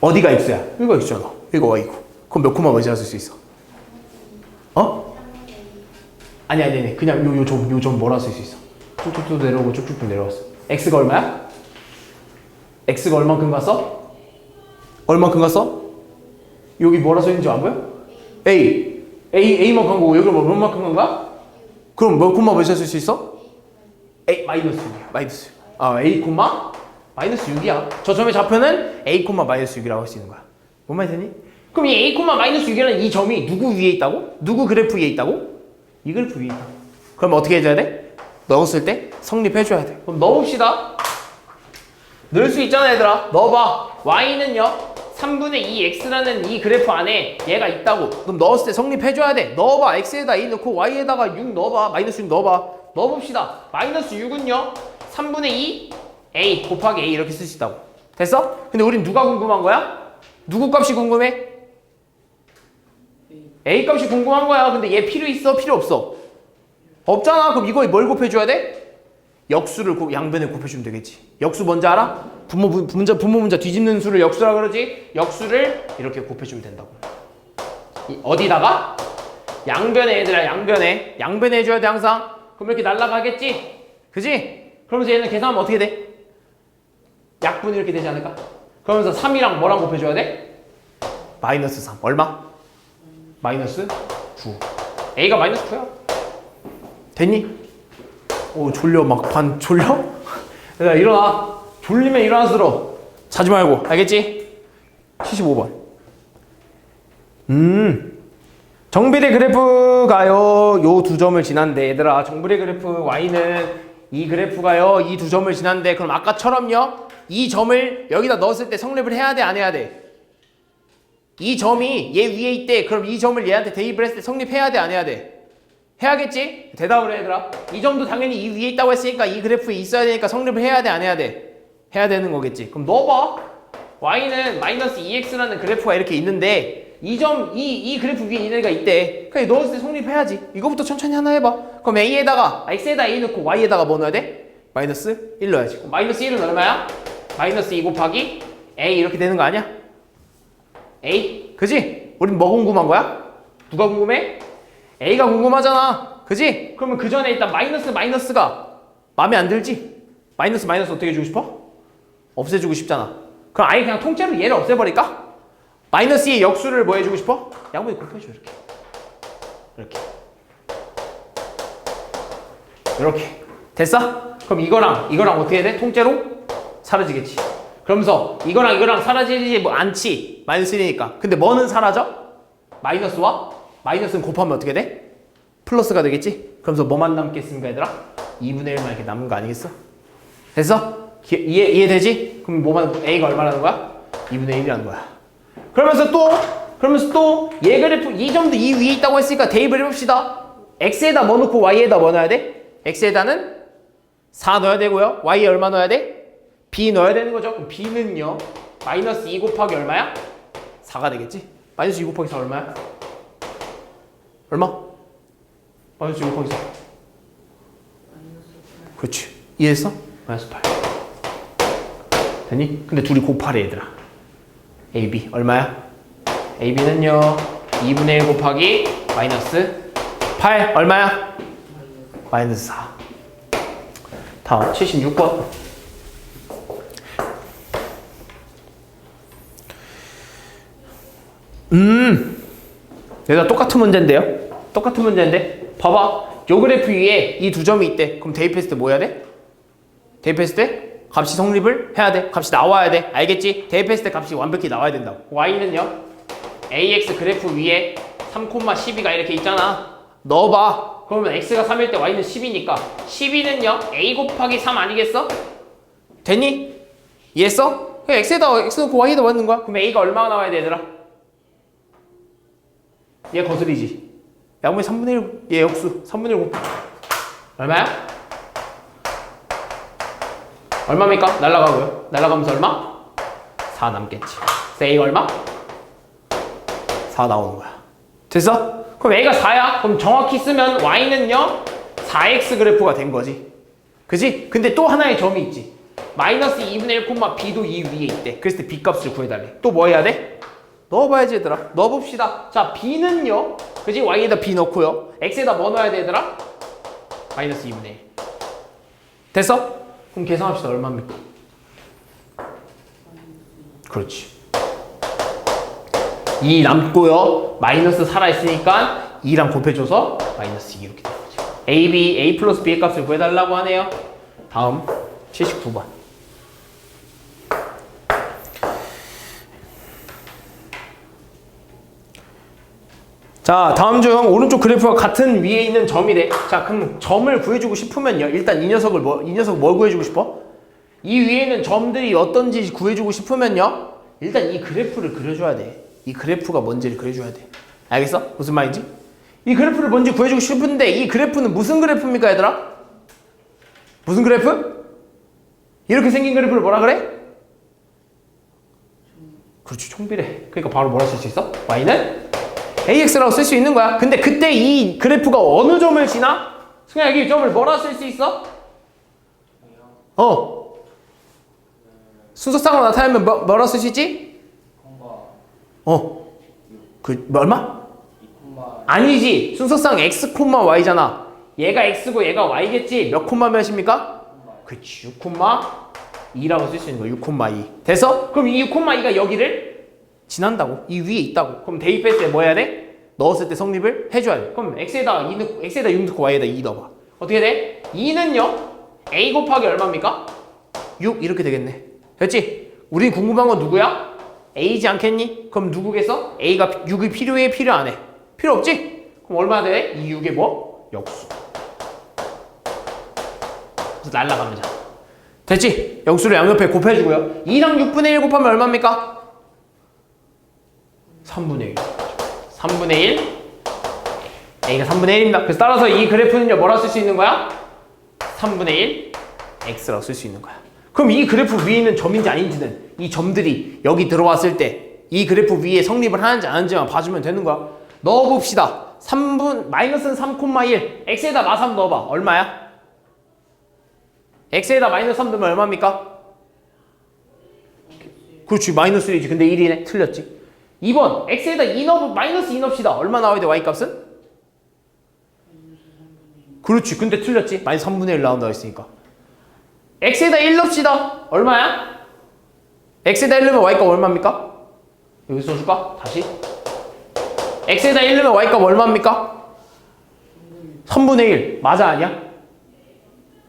어디가 x야? 이거 x잖아. 이거 y고. 그럼 몇 콤마 몇 지나 쓸 수 있어? 아니. 그냥 요 점 뭐라 쓸 수 있어? 쭉쭉쭉 내려오고 쭉쭉쭉 내려왔어. x가 얼마야? x가 얼만큼 갔어? 얼만큼 갔어? 여기 뭐라 써있는지 안 보여? A만 간 거고 여기 얼마큼 간 거야? 그럼 몇 콤마 몇이나 쓸 수 있어? A 마이너스 6이야. 마이너스 6. A 콤마 마이너스 6이야. 저 점의 좌표는 A 콤마 마이너스 6이라고 할 수 있는 거야. 뭔 말이 되니? 그럼 이 A 콤마 마이너스 6이라는 이 점이 누구 위에 있다고? 누구 그래프 위에 있다고? 이 그래프 위에 있다. 그럼 어떻게 해줘야 돼? 넣었을 때 성립해줘야 돼. 그럼 넣어봅시다. 넣을 수 있잖아 얘들아. 넣어봐. y는요 3분의 2x라는 이 그래프 안에 얘가 있다고. 그럼 넣었을 때 성립해줘야 돼. 넣어봐. x에다 a 넣고 y에다가 6 넣어봐. 마이너스 6 넣어봐. 넣어봅시다. 마이너스 6은요 3분의 2 a 곱하기 a 이렇게 쓸 수 있다고. 됐어? 근데 우린 누가 궁금한 거야? 누구 값이 궁금해? A 값이 궁금한 거야. 근데 얘 필요 있어? 필요 없어? 없잖아. 그럼 이거 뭘 곱해줘야 돼? 역수를 양변에 곱해주면 되겠지. 역수 뭔지 알아? 분모 문자 뒤집는 수를 역수라 그러지? 역수를 이렇게 곱해주면 된다고. 어디다가? 양변에 얘들아. 양변에 해줘야 돼 항상. 그럼 이렇게 날라가겠지? 그지? 그러면서 얘는 계산하면 어떻게 돼? 약분 이렇게 되지 않을까? 그러면서 3이랑 뭐랑 곱해줘야 돼? 마이너스 3. 얼마? 마이너스 9. A가 마이너스 9야. 됐니? 오, 졸려. 막 반 졸려? 야, 일어나. 졸리면 일어나서 자지 말고. 알겠지? 75번. 정비례 그래프가요, 요 두 점을 지난데, 얘들아, 정비례 그래프 Y는 이 그래프가요, 이 두 점을 지난데, 그럼 아까처럼요, 이 점을 여기다 넣었을 때 성립을 해야 돼, 안 해야 돼? 이 점이 얘 위에 있대. 그럼 이 점을 얘한테 대입을 했을 때 성립해야 돼, 안 해야 돼? 해야겠지? 대답을 해, 얘들아. 이 점도 당연히 이 위에 있다고 했으니까 이 그래프에 있어야 되니까 성립을 해야 돼, 안 해야 돼? 해야 되는 거겠지. 그럼 넣어봐. Y는 마이너스 2x라는 그래프가 이렇게 있는데 이 그래프 위에 있는 애가 있대. 그냥 넣었을 때 성립해야지. 이거부터 천천히 하나 해봐. 그럼 A에다가 X에다 A 넣고 Y에다가 뭐 넣어야 돼? 마이너스 1 넣어야지. 그럼 마이너스 1은 얼마야? 마이너스 2 곱하기 A 이렇게 되는 거 아니야? A? 그지? 우린 뭐 궁금한 거야? 누가 궁금해? A가 궁금하잖아. 그지? 그러면 그 전에 일단 마이너스가 마음에 안 들지? 마이너스 어떻게 해주고 싶어? 없애주고 싶잖아. 그럼 아예 그냥 통째로 얘를 없애버릴까? 마이너스 2의 역수를 뭐 해주고 싶어? 양분이 곱해줘. 이렇게 됐어? 그럼 이거랑 어떻게 해야 돼? 통째로 사라지겠지. 그러면서 이거랑 사라지지 뭐 않지. 마이너스 1이니까. 근데 뭐는 사라져? 마이너스는 곱하면 어떻게 돼? 플러스가 되겠지? 그러면서 뭐만 남겠습니까, 얘들아? 2분의 1만 이렇게 남은 거 아니겠어? 됐어? 이해되지? 그럼 A가 얼마라는 거야? 2분의 1이라는 거야. 그러면서 또 얘 그래프 이 점도 이 위에 있다고 했으니까 대입을 해봅시다. X에다 뭐 넣고 Y에다 뭐 넣어야 돼? X에다는 4 넣어야 되고요. Y에 얼마 넣어야 돼? B 넣어야 되는 거죠. 그럼 B는요, 마이너스 2 곱하기 얼마야? 4가 되겠지? 마이너스 2 곱하기 4 얼마야? 얼마? 마이너스 2 곱하기 4. 그렇지. 이해했어? 마이너스 8. 됐니? 근데 둘이 곱하래, 얘들아. AB 얼마야? AB는요 2분의 1 곱하기 마이너스 8 얼마야? 마이너스 4. 다음 76번. 얘가 똑같은 문제인데 봐봐. 요 그래프 위에 이 두 점이 있대. 그럼 대입했을 때 뭐 해야 돼? 대입했을 때 값이 성립을 해야 돼. 값이 나와야 돼. 알겠지? 대입했을 때 값이 완벽히 나와야 된다고. Y는요 AX 그래프 위에 3,12가 이렇게 있잖아. 넣어봐. 그러면 X가 3일 때 Y는 10이니까 12는요 A 곱하기 3 아니겠어? 됐니? 이해했어? 그냥 X에다 X 넣고 Y에다 넣는 거야. 그럼 A가 얼마가 나와야 돼, 얘들아? 얘 거슬리지? 양분의 3분의 1, 얘 역수 3분의 1 곱하기 얼마야? 얼마입니까? 날라가고요. 날라가면서 얼마? 4 남겠지. 그래서 A가 얼마? 4 나오는 거야. 됐어? 그럼 A가 4야? 그럼 정확히 쓰면 Y는요 4X 그래프가 된 거지. 그지? 근데 또 하나의 점이 있지. 마이너스 2분의 1, B도 이 위에 있대. 그랬을 때 B 값을 구해달래. 또 뭐 해야 돼? 넣어봐야지, 얘들아. 넣어봅시다. 자, B는요, 그지? Y에다 B 넣고요. X에다 뭐 넣어야 돼, 얘들아? 마이너스 2분의 1. 됐어? 그럼 계산합시다. 얼마입니까? 그렇지. 2 남고요. 마이너스 살아있으니까 2랑 곱해줘서 마이너스 2 이렇게 되는 거지. A 플러스 B의 값을 구해달라고 하네요. 다음 79번. 자, 다음 중 오른쪽 그래프와 같은 위에 있는 점이래. 자, 그럼 점을 구해주고 싶으면요. 일단 이 녀석 뭘 구해주고 싶어? 이 위에 있는 점들이 어떤지 구해주고 싶으면요. 일단 이 그래프를 그려줘야 돼. 이 그래프가 뭔지를 그려줘야 돼. 알겠어? 무슨 말인지? 이 그래프를 뭔지 구해주고 싶은데 이 그래프는 무슨 그래프입니까, 얘들아? 무슨 그래프? 이렇게 생긴 그래프를 뭐라 그래? 그렇지, 총비례. 그러니까 바로 뭐라 쓸 수 있어? Y는 AX라고 쓸 수 있는 거야. 근데 그때 이 그래프가 어느 점을 지나? 승현아, 여기 점을 뭐라 쓸 수 있어? 순서상으로 나타내면 뭐라 쓸 수 있지? 얼마? 아니지. 순서상 X, Y잖아. 얘가 X고 얘가 Y겠지. 몇 콤마 몇입니까? 그치, 6,2라고 쓸 수 있는 거야. 6,2. 됐어? 그럼 이 6,2가 여기를 지난다고. 이 위에 있다고. 그럼 대입했을 때 뭐 해야 돼? 넣었을 때 성립을 해줘야 돼. 그럼 x에다 6 넣고 y에다 2 넣어봐. 어떻게 돼? 2는요 a 곱하기 얼마입니까? 6 이렇게 되겠네. 됐지? 우리 궁금한 건 누구야? a지 않겠니? 그럼 누구겠어? a가 6이 필요해? 필요 안 해? 필요 없지? 그럼 얼마 돼? 이 6의 뭐? 역수. 그래서 날라갑니다. 됐지? 역수를 양옆에 곱해주고요. 2랑 6분의 1 곱하면 얼마입니까? 3분의 1. 3분의 1. a가 3분의 1입니다. 그래서 따라서 이 그래프는요 뭐라 쓸 수 있는 거야? 3분의 1 x라고 쓸 수 있는 거야. 그럼 이 그래프 위에 있는 점인지 아닌지는 이 점들이 여기 들어왔을 때 이 그래프 위에 성립을 하는지 안 하는지만 봐주면 되는 거야. 넣어봅시다. 마이너스는 3,1 x에다 마3 넣어봐. 얼마야? x에다 마이너스 3 넣으면 얼마입니까? 그렇지 마이너스 1이지. 근데 1이네. 틀렸지. 2번 x에다 2 마이너스 2 넣읍시다. 얼마 나와야 돼 y값은? 그렇지. 근데 틀렸지. 마이너스 3분의 1 나온다고 했으니까. x에다 1 넣읍시다. 얼마야? x에다 1 넣으면 y값 얼마입니까? 여기 써줄까? 다시. x에다 1 넣으면 y값 얼마입니까? 3분의 1. 맞아 아니야?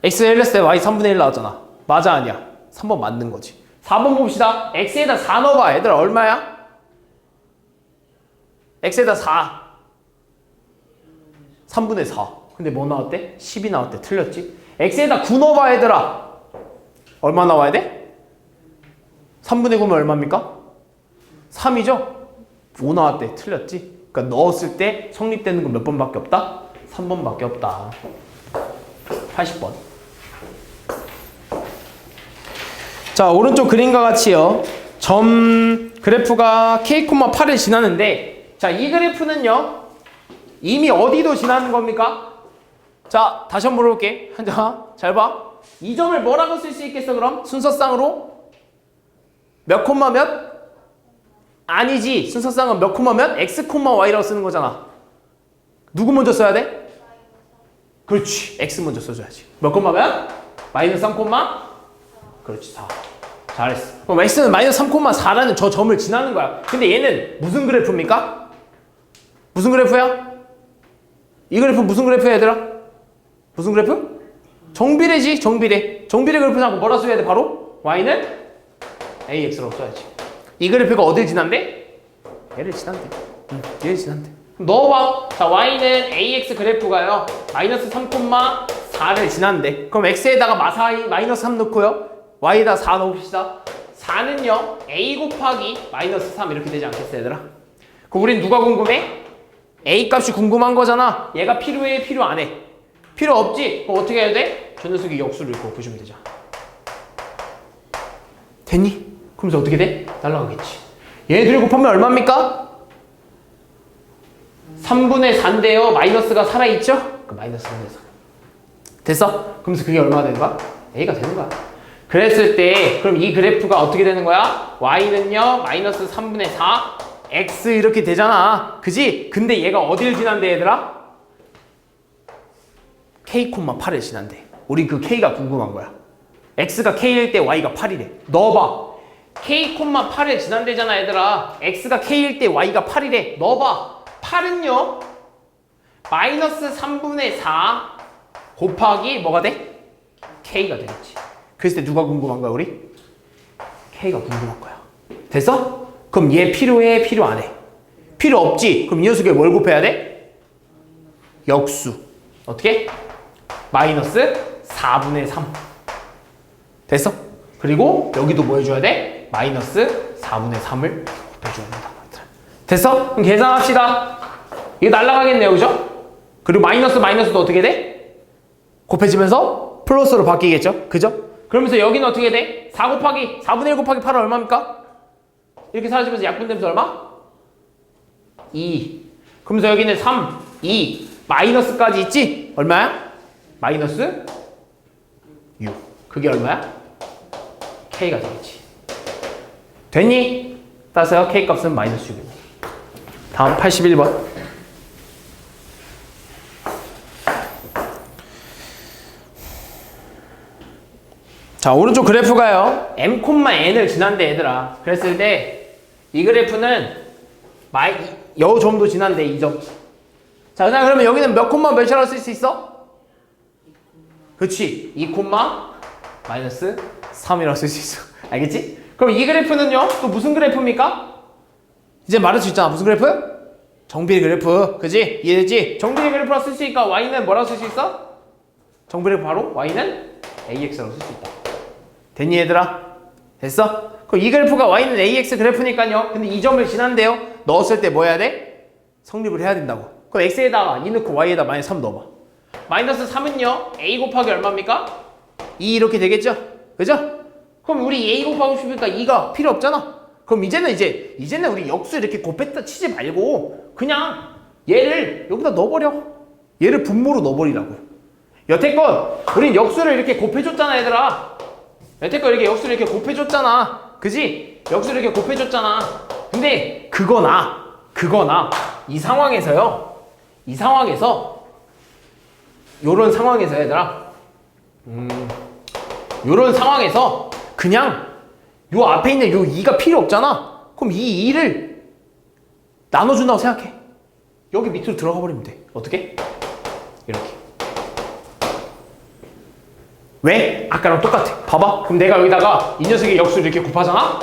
x에다 1 넣었을 때 y 3분의 1 나왔잖아. 맞아 아니야? 3번 맞는 거지. 4번 봅시다. x에다 4 넣어봐. 얘들아 얼마야? x에다 4. 3분의 4. 근데 뭐 나왔대? 10이 나왔대. 틀렸지? x에다 9 넣어봐 얘들아. 얼마 나와야 돼? 3분의 9면 얼마입니까? 3이죠? 5 나왔대. 틀렸지? 그러니까 넣었을 때 성립되는 건 몇 번밖에 없다? 3번밖에 없다. 80번. 자, 오른쪽 그림과 같이요. 점 그래프가 k,8을 지나는데 자, 이 그래프는요. 이미 어디도 지나는 겁니까? 자, 다시 한번 물어볼게. 자, 잘 봐. 이 점을 뭐라고 쓸 수 있겠어, 그럼? 순서상으로? 몇 콤마 몇? 아니지. 순서상은 몇 콤마 몇? x 콤마 y라고 쓰는 거잖아. 누구 먼저 써야 돼? 그렇지. x 먼저 써줘야지. 몇 콤마 몇? 마이너스 3 콤마? 그렇지. 4. 잘했어. 그럼 x는 마이너스 3 콤마 4라는 저 점을 지나는 거야. 근데 얘는 무슨 그래프입니까? 무슨 그래프야? 이 그래프 무슨 그래프야, 얘들아? 무슨 그래프? 정비례지, 정비례. 정비례 그래프상 뭐라 써야 돼, 바로? y는 ax라고 써야지. 이 그래프가 어딜 지난대? 얘를 지난대. 얘를 지난대. 그럼 넣어봐. 자, y는 ax 그래프가요. 마이너스 3,4를 지난대. 그럼 x에다가 마이너스 3 넣고요. y에다 4 넣읍시다. 4는요. a 곱하기 마이너스 3 이렇게 되지 않겠어, 얘들아? 그럼 우린 누가 궁금해? a 값이 궁금한 거잖아. 얘가 필요해, 필요 안 해? 필요 없지? 그럼 어떻게 해야 돼? 저 녀석이 역수를 곱해주면 되잖아. 됐니? 그러면서 어떻게 돼? 날라가겠지. 얘네들 곱하면 얼마입니까? 3분의 4인데요. 마이너스가 살아있죠? 그 마이너스 3분의 4. 됐어? 그러면서 그게 얼마나 되는 거야? a가 되는 거야. 그랬을 때 그럼 이 그래프가 어떻게 되는 거야? y는요. 마이너스 3분의 4 x 이렇게 되잖아. 그지? 근데 얘가 어딜 지난대 얘들아? k,8을 지난대. 우리 그 k가 궁금한 거야. x가 k일 때 y가 8이래. 넣어봐. k,8을 지난대잖아 얘들아. x가 k일 때 y가 8이래. 넣어봐. 8은요. 마이너스 3분의 4 곱하기 뭐가 돼? k가 되겠지. 그랬을 때 누가 궁금한 거야 우리? k가 궁금한 거야. 됐어? 그럼 얘 필요해? 필요 안 해? 필요 없지? 그럼 이 녀석에 뭘 곱해야 돼? 역수. 어떻게? 마이너스 4분의 3. 됐어? 그리고 여기도 뭐 해줘야 돼? 마이너스 4분의 3을 곱해줘야 된다. 됐어? 그럼 계산합시다. 이게 날라가겠네요. 그죠? 그리고 마이너스도 어떻게 돼? 곱해지면서 플러스로 바뀌겠죠? 그죠? 그러면서 여기는 어떻게 돼? 4분의 1 곱하기 8은 얼마입니까? 이렇게 사라지면서 약분되면서 얼마? 2. 그러면서 여기는 3, 2, 마이너스까지 있지? 얼마야? 마이너스 6. 그게 얼마야? k가 되겠지. 됐니? 따라서 k 값은 마이너스 6입니다. 다음 81번. 자, 오른쪽 그래프가요. m,n을 지난대 얘들아. 그랬을 때 이 그래프는 요 점도 지난데 2점. 자, 그러면 여기는 몇 콤마 몇이라고 쓸 수 있어? 그렇지. 2 콤마 마이너스 3이라고 쓸 수 있어. 알겠지? 그럼 이 그래프는요? 또 무슨 그래프입니까? 이제 말할 수 있잖아. 무슨 그래프? 정비례 그래프. 그지? 이해되지? 정비례 그래프라고 쓸 수 있으니까 y는 뭐라고 쓸 수 있어? 정비례 바로 y는 ax라고 쓸 수 있다. 됐니 얘들아? 됐어? 그럼 이 그래프가 y는 ax 그래프니까요. 근데 이 점을 지난데요. 넣었을 때 뭐 해야 돼? 성립을 해야 된다고. 그럼 x에다가 2 넣고 y에다 마이너스 3 넣어봐. 마이너스 3은요. a 곱하기 얼마입니까? 2 이렇게 되겠죠? 그죠? 그럼 우리 a 곱하고 싶으니까 2가 필요 없잖아. 그럼 이제는 우리 역수 이렇게 곱했다 치지 말고 그냥 얘를 여기다 넣어버려. 얘를 분모로 넣어버리라고. 여태껏 우린 역수를 이렇게 곱해줬잖아 얘들아. 여태껏 이렇게 역수를 이렇게 곱해줬잖아. 그지? 역수를 이렇게 곱해줬잖아. 근데 그거나 이 상황에서요. 요런 상황에서 얘들아. 요런 상황에서 그냥 요 앞에 있는 요 2가 필요 없잖아. 그럼 이 2를 나눠준다고 생각해. 여기 밑으로 들어가 버리면 돼. 어떻게? 이렇게. 왜? 아까랑 똑같아. 봐봐. 그럼 내가 여기다가 이 녀석의 역수를 이렇게 곱하잖아?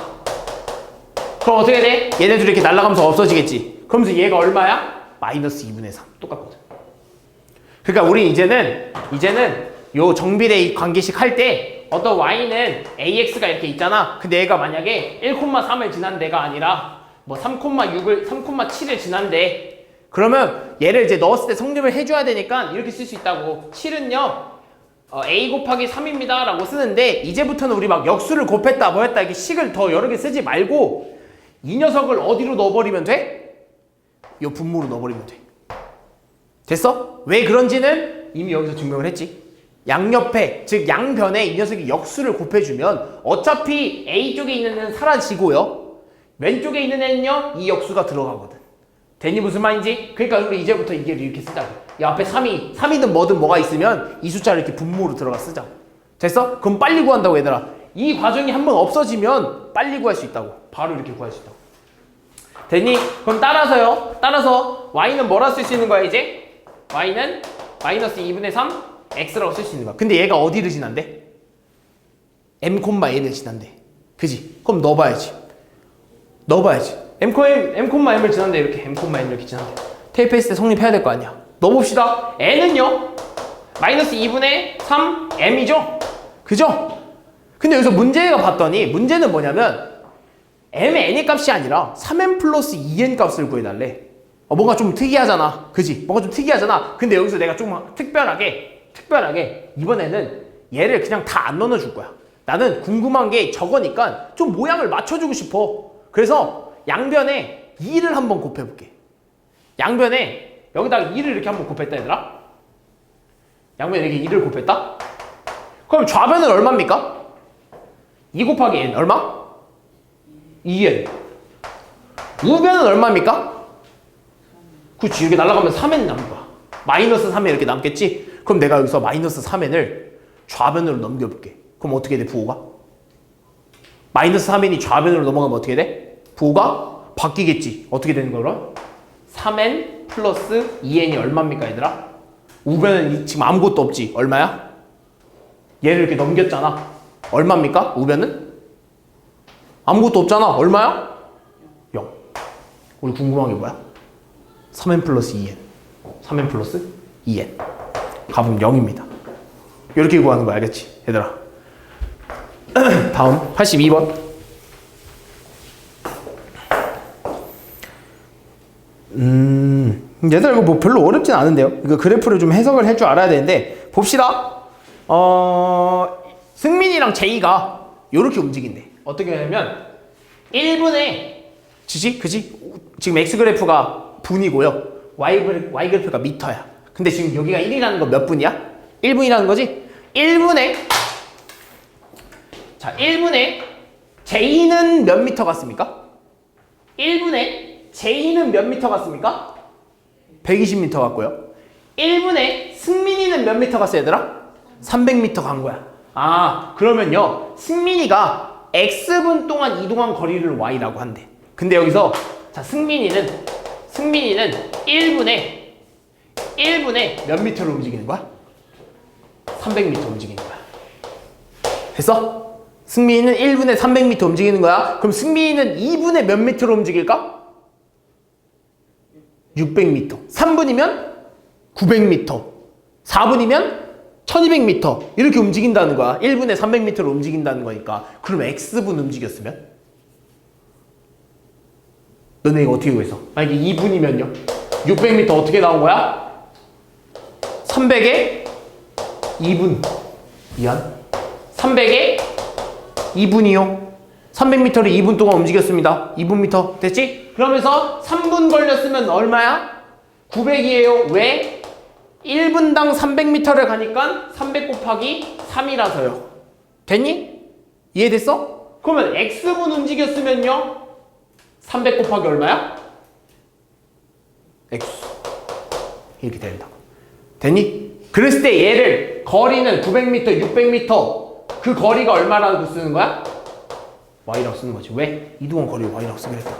그럼 어떻게 돼? 얘네들이 이렇게 날아가면서 없어지겠지. 그러면서 얘가 얼마야? 마이너스 2분의 3. 똑같거든. 그러니까 우리 이제는 요 정비례 관계식 할 때 어떤 y는 ax가 이렇게 있잖아. 근데 얘가 만약에 1,3을 지난 데가 아니라 뭐 3,7을 지난 데, 그러면 얘를 이제 넣었을 때 성립을 해줘야 되니까 이렇게 쓸 수 있다고. 7은요 a 곱하기 3입니다 라고 쓰는데, 이제부터는 우리 막 역수를 곱했다 뭐 했다 이렇게 식을 더 여러 개 쓰지 말고 이 녀석을 어디로 넣어버리면 돼? 요 분모로 넣어버리면 돼. 됐어? 왜 그런지는 이미 여기서 증명을 했지. 양옆에, 즉 양변에 이 녀석이 역수를 곱해주면 어차피 A쪽에 있는 애는 사라지고요. 왼쪽에 있는 애는요, 이 역수가 들어가거든. 됐니? 무슨 말인지? 그러니까 우리 이제부터 이게 이렇게 쓰자고. 이 앞에 3이든 뭐든 뭐가 있으면 이 숫자를 이렇게 분모로 들어가 쓰자고. 됐어? 그럼 빨리 구한다고 얘들아. 이 과정이 한번 없어지면 빨리 구할 수 있다고. 바로 이렇게 구할 수 있다고. 됐니? 그럼 따라서 y는 뭐라 쓸 수 있는 거야 이제? y는 마이너스 2분의 3 x라고 쓸 수 있는 거야. 근데 얘가 어디를 지난대? m,n을 지난대. 그지? 그럼 넣어봐야지. m,m을 지난대. 이렇게 m,n 이렇게 지난대. 테이프했을 때 성립해야 될 거 아니야. 넣어봅시다. n은요 마이너스 2분의 3 m이죠? 그죠? 근데 여기서 문제가 봤더니 문제는 뭐냐면 m의 n의 값이 아니라 3m 플러스 2n 값을 구해달래. 뭔가 좀 특이하잖아. 그지? 뭔가 좀 특이하잖아. 근데 여기서 내가 좀 특별하게 이번에는 얘를 그냥 다 안 넣어줄 거야. 나는 궁금한 게 저거니까 좀 모양을 맞춰주고 싶어. 그래서 양변에 2를 한번 곱해볼게. 양변에 여기다가 2를 이렇게 한번 곱했다 얘들아. 양변에 이렇게 2를 곱했다. 그럼 좌변은 얼마입니까? 2 곱하기 n 얼마? 2n. 우변은 얼마입니까? 그치, 이렇게 날아가면 3n 남은 거야. 마이너스 3n 이렇게 남겠지? 그럼 내가 여기서 마이너스 3n을 좌변으로 넘겨볼게. 그럼 어떻게 돼, 부호가? 마이너스 3n이 좌변으로 넘어가면 어떻게 돼? 부호가 바뀌겠지. 어떻게 되는 거야? 3n 플러스 2n이 얼마입니까, 얘들아? 우변은 지금 아무것도 없지. 얼마야? 얘를 이렇게 넘겼잖아. 얼마입니까? 우변은? 아무것도 없잖아. 얼마야? 0. 우리 궁금한 게 뭐야? 3n 플러스 2n. 3n 플러스 2n. 값은 0입니다. 이렇게 구하는 거 알겠지? 얘들아. 다음 82번. 얘들아 이거 뭐 별로 어렵진 않은데요. 이거 그래프를 좀 해석을 할 줄 알아야 되는데 봅시다. 승민이랑 제이가 이렇게 움직인대. 어떻게 하냐면 1분의 그지? 지금 x 그래프가 분이고요. y 그래프가 미터야. 근데 지금 여기가 1이라는 건 몇 분이야? 1분이라는 거지? 1분의 J는 몇 미터 같습니까? 1분의 J는 몇 미터 같습니까? 120m 같고요. 1분의 승민이는 몇 미터 갔어 얘들아? 300m 간 거야. 그러면요 승민이가 X분 동안 이동한 거리를 Y라고 한대. 근데 여기서 자 승민이는 1분에 몇 미터를 움직이는 거야? 300m 움직이는 거야. 됐어? 승민이는 1분에 300m 움직이는 거야. 그럼 승민이는 2분에 몇 미터로 움직일까? 600m. 3분이면 900m. 4분이면 1200m. 이렇게 움직인다는 거야. 1분에 300m로 움직인다는 거니까. 그럼 X분 움직였으면? 너네 이거 어떻게 구했어? 만약에 2분이면요? 600m 어떻게 나온 거야? 300에 2분. 미안. 300에 2분이요. 300m를 2분 동안 움직였습니다. 2분미터. 됐지? 그러면서 3분 걸렸으면 얼마야? 900이에요. 왜? 1분당 300m를 가니까 300 곱하기 3이라서요. 됐니? 이해됐어? 그러면 X분 움직였으면요? 300 곱하기 얼마야? X. 이렇게 된다고. 됐니? 그랬을 때 얘를 거리는 900m, 600m 그 거리가 얼마라고 쓰는 거야? Y라고 쓰는 거지. 왜? 이동한 거리를 Y라고 쓰기로 했다.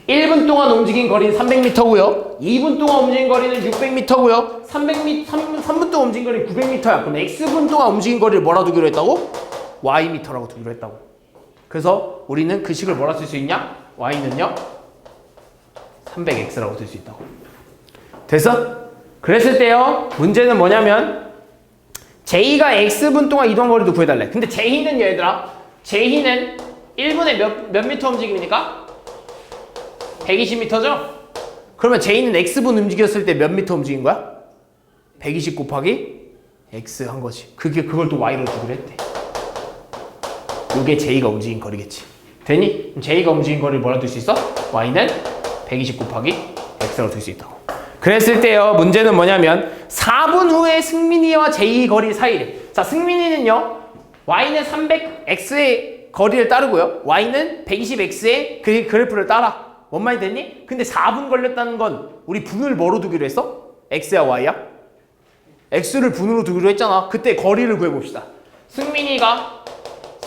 1분 동안 움직인 거리는 300m고요. 2분 동안 움직인 거리는 600m고요. 3분 동안 움직인 거리는 900m야. 그럼 X분 동안 움직인 거리를 뭐라 두기로 했다고? Y미터라고 두기로 했다고. 그래서 우리는 그 식을 뭐라 쓸 수 있냐? Y는요 300X라고 쓸 수 있다고. 됐어? 그랬을 때요 문제는 뭐냐면 J가 X분 동안 이동 거리도 구해달래. 근데 J는 얘들아, J는 1분에 몇 미터 움직입니까? 120m죠? 그러면 J는 X분 움직였을 때 몇 미터 움직인 거야? 120 곱하기 X 한 거지. 그걸 또 Y로 두기로 했대. 요게 J가 움직인 거리겠지. 되니? 그럼 J가 움직인 거리를 뭐라 둘 수 있어? Y는 120 곱하기 X라고 둘 수 있다고. 그랬을 때요 문제는 뭐냐면 4분 후에 승민이와 J 거리 사이래. 자 승민이는요 Y는 300X의 거리를 따르고요 Y는 120X의 그 그래프를 따라. 뭔 말이 됐니? 근데 4분 걸렸다는 건 우리 분을 뭐로 두기로 했어? X야 Y야? X를 분으로 두기로 했잖아. 그때 거리를 구해봅시다. 승민이가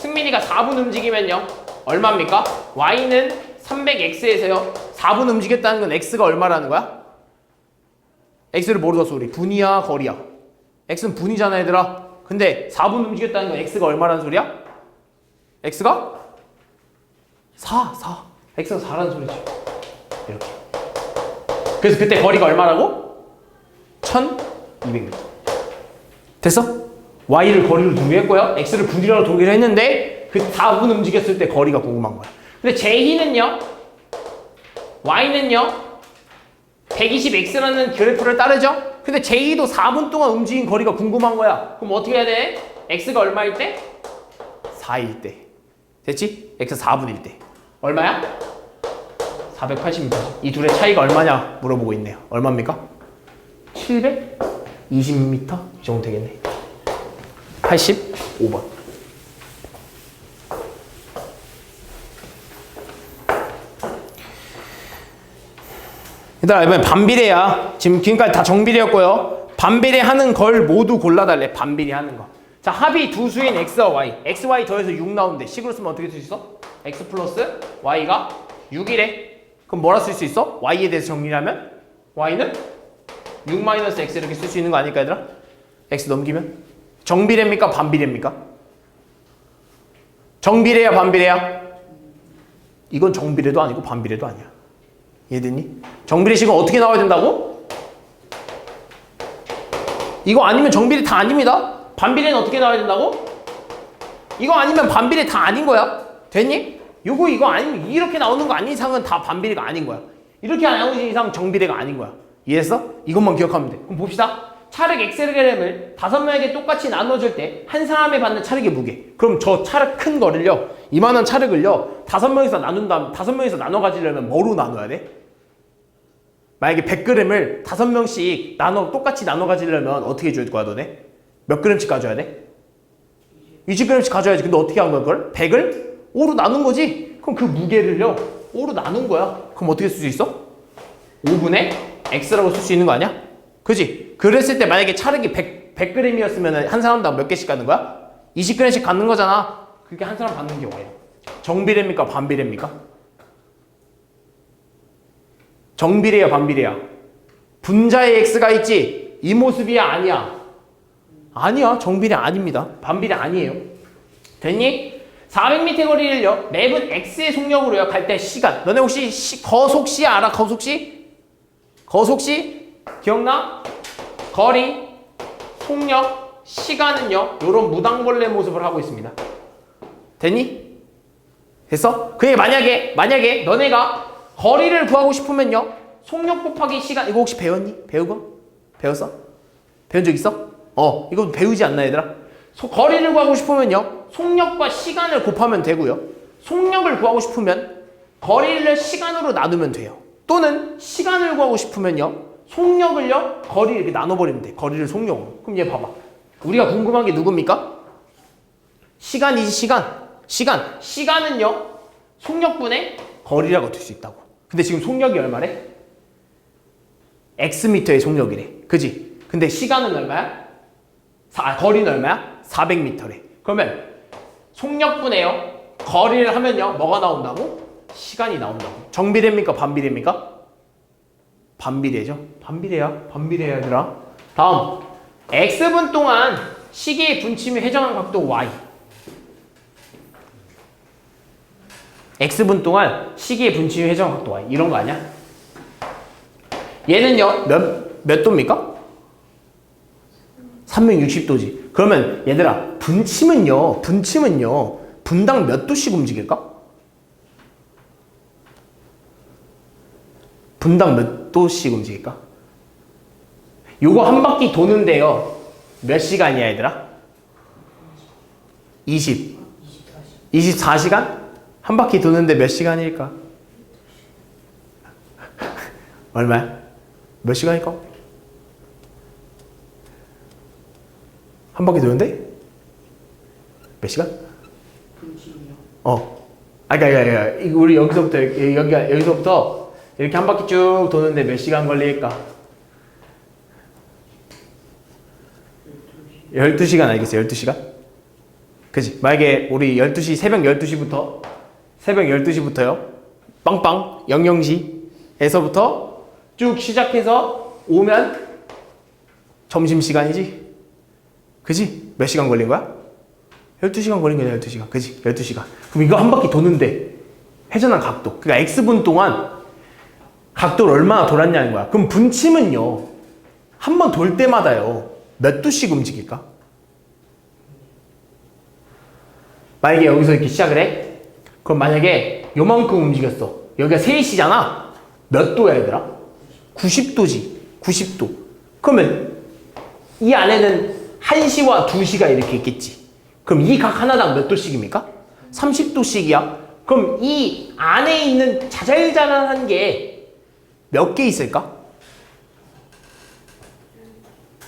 4분 움직이면요 얼마입니까? Y는 300X에서요 4분 움직였다는 건 X가 얼마라는 거야? X를 뭐로 뒀어 우리? 분이야 거리야? X는 분이잖아 얘들아. 근데 4분 움직였다는 건 X가 얼마라는 소리야? X가? 4. X가 4라는 소리지. 이렇게. 그래서 그때 거리가 얼마라고? 1200m. 됐어? Y를 거리로 두기로 했고요 X를 분이라고 두기로 했는데 그 4분 움직였을 때 거리가 궁금한 거야. 근데 J는요 Y는요 120X라는 그래프를 따르죠? 근데 J도 4분 동안 움직인 거리가 궁금한 거야. 그럼 어떻게 해야 돼? X가 얼마일 때? 4일 때. 됐지? X 4분일 때. 얼마야? 480m. 이 둘의 차이가 얼마냐 물어보고 있네요. 얼마입니까? 720m? 이 정도 되겠네. 85번. 얘들아 이번엔 반비례야. 지금까지 다 정비례였고요. 반비례하는 걸 모두 골라달래. 반비례하는 거. 자 합이 두 수인 X와 Y. X, Y 더해서 6 나오는데 식으로 쓰면 어떻게 쓸 수 있어? X 플러스 Y가 6이래. 그럼 뭐라 쓸 수 있어? Y에 대해서 정리하면 Y는 6 마이너스 X 이렇게 쓸 수 있는 거 아닐까 얘들아? X 넘기면? 정비례입니까? 반비례입니까? 정비례야 반비례야? 이건 정비례도 아니고 반비례도 아니야. 이해됐니? 정비례식은 어떻게 나와야 된다고? 이거 아니면 정비례 다 아닙니다. 반비례는 어떻게 나와야 된다고? 이거 아니면 반비례 다 아닌 거야. 됐니? 이거 아니면 이렇게 나오는 거 아닌 이상은 다 반비례가 아닌 거야. 이렇게 나오는 이상 정비례가 아닌 거야. 이해했어? 이것만 기억하면 돼. 그럼 봅시다. 차륵 Xg을 5명에게 똑같이 나눠줄 때 한 사람이 받는 차륵의 무게. 그럼 저 차륵 큰 거를요 이만한 차륵을요 5명이서 나눈 다음 5명이서 나눠 가지려면 뭐로 나눠야 돼? 만약에 100g을 5명씩 똑같이 나눠 가지려면 어떻게 해줄 거야 너네? 몇 g씩 가져야 돼? 20g씩 가져야지. 근데 어떻게 한 거야 그걸? 100을 5로 나눈 거지? 그럼 그 무게를요 5로 나눈 거야. 그럼 어떻게 쓸 수 있어? 5분의 X라고 쓸 수 있는 거 아니야? 그지? 그랬을 때 만약에 차륵이 100g이었으면 한 사람당 몇 개씩 갖는 거야? 20g씩 갖는 거잖아. 그게 한 사람 받는 게 뭐예요? 정비례입니까? 반비례입니까? 정비례야 반비례야? 분자에 x가 있지? 이 모습이야 아니야? 아니야. 정비례 아닙니다. 반비례 아니에요. 됐니? 400m 거리를요. 맵은 x의 속력으로요. 갈 때 시간. 너네 혹시 거속시 알아? 거속시? 거속시? 기억나? 거리, 속력, 시간은요. 요런 무당벌레 모습을 하고 있습니다. 됐니? 됐어? 그게 만약에 너네가 거리를 구하고 싶으면요. 속력 곱하기 시간. 이거 혹시 배웠니? 배우고? 배웠어? 배운 적 있어? 이거 배우지 않나 얘들아? 거리를 구하고 싶으면요. 속력과 시간을 곱하면 되고요. 속력을 구하고 싶으면 거리를 시간으로 나누면 돼요. 또는 시간을 구하고 싶으면요. 속력을요. 거리 이렇게 나눠버리면 돼. 거리를 속력으로. 그럼 얘 봐봐. 우리가 궁금한 게 누굽니까? 시간이지 시간. 시간은요. 속력분의 거리라고 될 수 있다고. 근데 지금 속력이 얼마래? X미터의 속력이래. 그지? 근데 시간은 얼마야? 거리는 얼마야? 400m래. 그러면 속력분해요. 거리를 하면요. 뭐가 나온다고? 시간이 나온다고. 정비례입니까? 반비례입니까? 반비례죠. 반비례야 얘들아. 다음. X분 동안 시계의 분침이 회전한 각도 Y. X분 동안 시계의 분침이 회전한 각도 Y. 이런 거 아니야? 얘는요. 몇 도입니까? 360도지. 그러면 얘들아 분침은요. 분당 몇 도씩 움직일까? 분당 몇 도씩 움직일까? 요거 한 바퀴 도는데요. 몇 시간이야 얘들아? 24시간? 한 바퀴 도는데 몇 시간일까? 얼마야? 몇 시간일까? 한 바퀴 도는데? 몇 시간? 그러니까 우리 여기서부터 이렇게 한 바퀴 쭉 도는데 몇 시간 걸릴까? 12시간 알겠어? 12시간? 그치? 만약에 우리 새벽 12시부터요. 빵빵 00시에서부터 쭉 시작해서 오면 점심시간이지? 그지? 몇 시간 걸린 거야? 12시간 걸린 거야, 12시간. 그지? 12시간. 그럼 이거 한 바퀴 도는데 회전한 각도. 그러니까 X분 동안 각도를 얼마나 돌았냐는 거야. 그럼 분침은요. 한 번 돌 때마다요. 몇 도씩 움직일까? 만약에 여기서 이렇게 시작을 해? 그럼 만약에 요만큼 움직였어. 여기가 3시잖아? 몇 도야 얘들아? 90도지. 90도. 그러면 이 안에는 1시와 2시가 이렇게 있겠지. 그럼 이 각 하나당 몇 도씩입니까? 30도씩이야. 그럼 이 안에 있는 자잘자잘한 게 몇 개 있을까?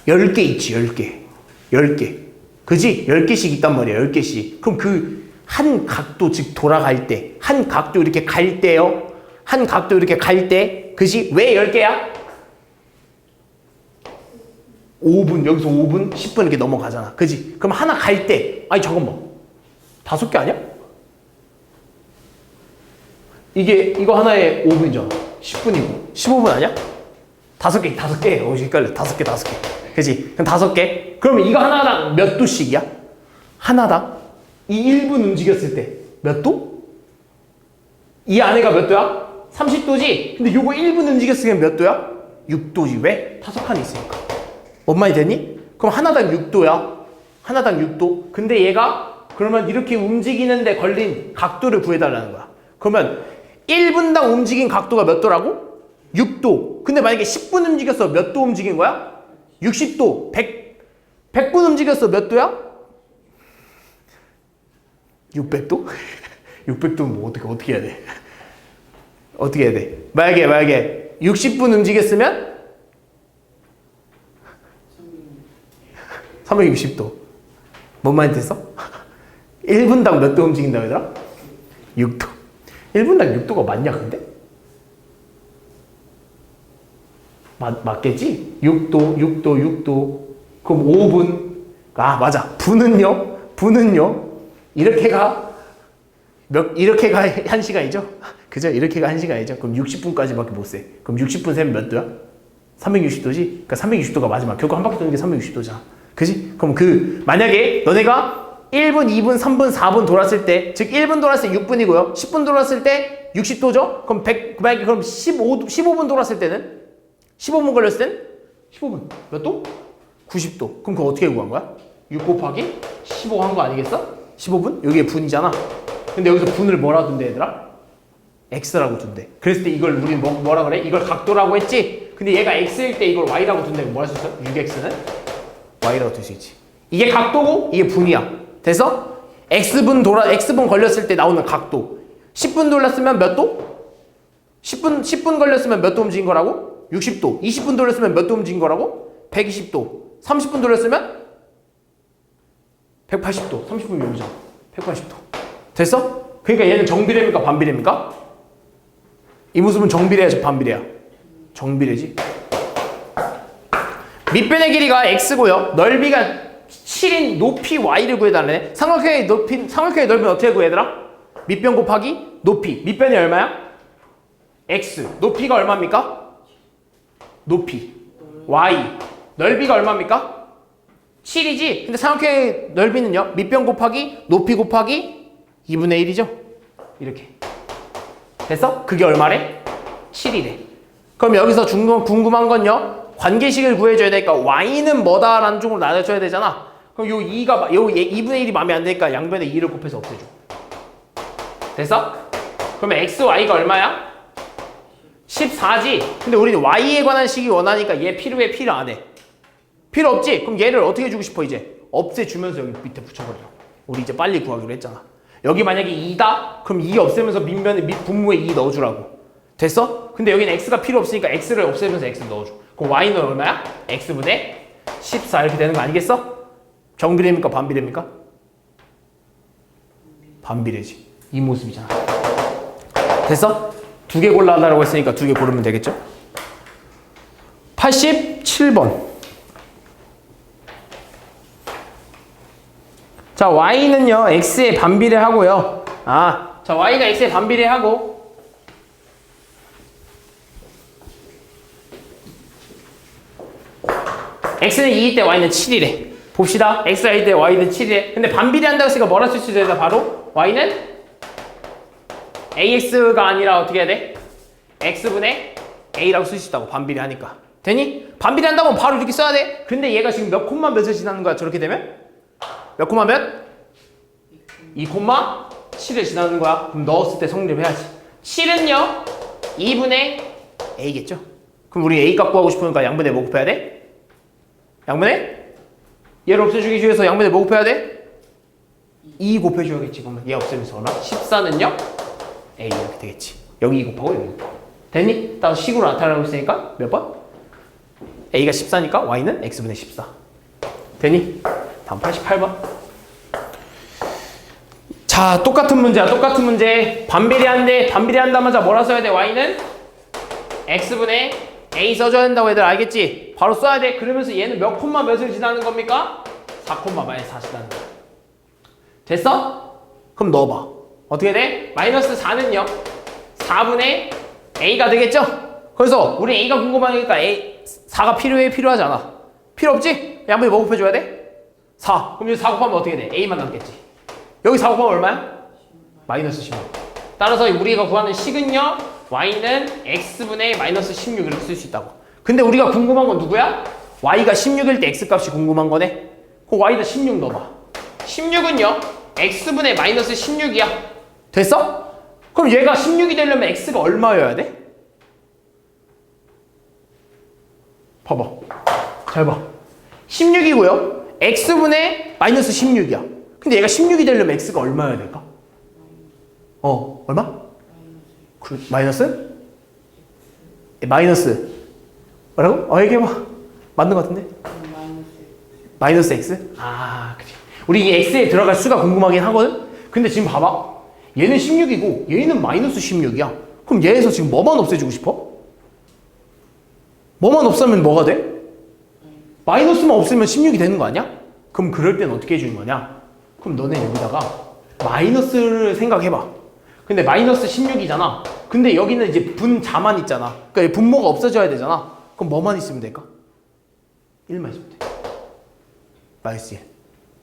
10개 있지. 10개. 그지? 10개씩 있단 말이야. 10개씩. 그럼 그 한 각도 즉 돌아갈 때 한 각도 이렇게 갈 때요. 한 각도 이렇게 갈 때 그지? 왜 10개야? 5분 여기서 5분 10분 이렇게 넘어가잖아. 그지? 그럼 하나 갈 때 아니 잠깐만 5개 아니야? 이거 하나에 5분이잖아. 10분이고 15분 아니야? 5개 헷갈려. 5개 그지? 그럼 5개 그러면 이거 하나당 몇 도씩이야? 하나당 이 1분 움직였을 때 몇 도? 이 안에가 몇 도야? 30도지? 근데 요거 1분 움직였으면 몇 도야? 6도지. 왜? 5칸이 있으니까. 뭔 말이 되니? 그럼 하나당 6도야. 하나당 6도. 근데 얘가 그러면 이렇게 움직이는데 걸린 각도를 구해달라는 거야. 그러면 1분당 움직인 각도가 몇 도라고? 6도. 근데 만약에 10분 움직였어. 몇 도 움직인 거야? 60도. 100분 움직였어. 몇 도야? 600도? 600도는 뭐 어떻게 해야 돼? 어떻게 해야 돼? 만약에 60분 움직였으면 360도. 뭔 말이 됐어? 1분당 몇 도 움직인다고 얘들아? 6도. 1분당 6도가 맞냐 근데? 맞겠지? 6도. 그럼 5분. 아 맞아. 분은요? 이렇게 가. 이렇게가 1시간이죠? 그죠? 이렇게가 1시간이죠? 그럼 60분까지밖에 못 세. 그럼 60분 세면 몇 도야? 360도지? 그러니까 360도가 마지막. 결국 한 바퀴 도는 게 360도잖아. 그지? 그럼 만약에 너네가 1분, 2분, 3분, 4분 돌았을 때, 즉 1분 돌았을 때 6분이고요. 10분 돌았을 때 60도죠? 그럼 만약에 그럼 15분 돌았을 때는? 15분 걸렸을 때는? 15분. 몇 도? 90도. 그럼 그거 어떻게 구한 거야? 6 곱하기 15 한 거 아니겠어? 15분? 여기에 분이잖아. 근데 여기서 분을 뭐라 둔대 얘들아? x라고 둔대. 그랬을 때 이걸 우리는 뭐라 그래? 이걸 각도라고 했지? 근데 얘가 x일 때 이걸 y라고 둔다면 뭐 할 수 있어? 6x는 y라고 둘 수 있지. 이게 각도고 이게 분이야. 돼서 x분 걸렸을 때 나오는 각도. 10분 돌렸으면 몇 도? 10분 걸렸으면 몇 도 움직인 거라고? 60도. 20분 돌렸으면 몇 도 움직인 거라고? 120도. 30분 돌렸으면 180도. 30분 여기잖아. 180도. 됐어? 그러니까 얘는 정비례입니까? 반비례입니까? 이 모습은 정비례야, 반비례야? 정비례지. 밑변의 길이가 x고요. 넓이가 7인 높이 y를 구해달래. 삼각형의 넓이는 어떻게 구해 얘들아? 밑변 곱하기 높이. 밑변이 얼마야? x. 높이가 얼마입니까? 높이. y. 넓이가 얼마입니까? 7이지? 근데 삼각형의 넓이는요? 밑변 곱하기 높이 곱하기 2분의 1이죠? 이렇게. 됐어? 그게 얼마래? 7이래. 그럼 여기서 궁금한 건요? 관계식을 구해줘야 되니까 y는 뭐다라는 쪽으로 나눠줘야 되잖아. 그럼 요 2분의 1이 마음에 안 드니까 양변에 2를 곱해서 없애줘. 됐어? 그러면 x, y가 얼마야? 14지? 근데 우리는 y에 관한 식이 원하니까 얘 필요해? 필요 안 해? 필요 없지? 그럼 얘를 어떻게 주고 싶어 이제? 없애주면서 여기 밑에 붙여버려. 우리 이제 빨리 구하기로 했잖아. 여기 만약에 2다? 그럼 2 없애면서 분모에 2 넣어주라고. 됐어? 근데 여기는 x가 필요 없으니까 x를 없애면서 x 넣어줘. 그럼 y는 얼마야? x분의 14 이렇게 되는 거 아니겠어? 정비례입니까? 반비례입니까? 반비례지. 이 모습이잖아. 됐어? 두 개 골라달라고 했으니까 두 개 고르면 되겠죠? 87번. 자, y는요, x에 반비례하고요. 자, y가 x에 반비례하고, x는 2일 때 y는 7이래. 봅시다. x가 2일 때 y는 7이래. 근데 반비례한다고 했으니까 뭐라 쓸 수 있어야 바로 y는 ax가 아니라 어떻게 해야 돼? x분의 a라고 쓸 수 있다고. 반비례하니까. 되니? 반비례한다고 하면 바로 이렇게 써야 돼. 근데 얘가 지금 몇 콤마 몇을 지나는 거야? 저렇게 되면? 몇 콤마 몇? 2,7을 지나는 거야. 그럼 넣었을 때 성립해야지. 7은요 2분의 a겠죠. 그럼 우리 a 값 구하고 싶으니까 양분의 뭐 곱해야 돼? 양분의? 얘를 없애주기 위해서 양분의 뭐 곱해야 돼? 2 곱해줘야겠지. 그러면 얘 없애면서 얼마? 14는요 a 이렇게 되겠지. 여기 2 곱하고 여기 2 곱하고. 됐니? 따라서 식으로 나타나고 있으니까 몇 번? a가 14니까 y는 x분의 14. 되니? 다음 88번. 자, 똑같은 문제야. 똑같은 문제. 반비례한다마자 뭐라 써야 돼? y는 x분의 a 써줘야 된다고 얘들 알겠지? 바로 써야 돼. 그러면서 얘는 몇 콤마 몇을 지나는 겁니까? 4 콤마 마이너스 4 지나는 거야. 됐어? 그럼 넣어봐. 어떻게 돼? 마이너스 4는요 4분의 a가 되겠죠? 그래서 우리 a가 궁금하니까 4가 필요하지 않아? 필요 없지? 양분이 뭐 곱해줘야 돼? 4. 그럼 여기 4 곱하면 어떻게 돼? a만 남겠지. 여기 4 곱하면 얼마야? 마이너스 16. 따라서 우리가 구하는 식은요 y는 x분의 마이너스 16 이렇게 쓸 수 있다고. 근데 우리가 궁금한 건 누구야? y가 16일 때 x값이 궁금한 거네. 그 y에다 16 넣어봐. 16은요 x분의 마이너스 16이야. 됐어? 그럼 얘가 16이 되려면 x가 얼마여야 돼? 봐봐. 잘 봐. 16이고요. x분의 마이너스 16이야. 근데 얘가 16이 되려면 x가 얼마여야 될까? 얼마? 마이너스? 마이너스 뭐라고? 얘기해봐. 맞는 것 같은데? 마이너스 x? 그래. 우리 이 x에 들어갈 수가 궁금하긴 하거든? 근데 지금 봐봐. 얘는 16이고 얘는 마이너스 16이야. 그럼 얘에서 지금 뭐만 없애주고 싶어? 뭐만 없애면 뭐가 돼? 마이너스만 없으면 16이 되는 거 아니야? 그럼 그럴 땐 어떻게 해주는 거냐? 그럼 너네 여기다가 마이너스를 생각해봐. 근데 마이너스 16이잖아. 근데 여기는 이제 분자만 있잖아. 그러니까 분모가 없어져야 되잖아. 그럼 뭐만 있으면 될까? 1만 있으면 돼. 마이너스 1.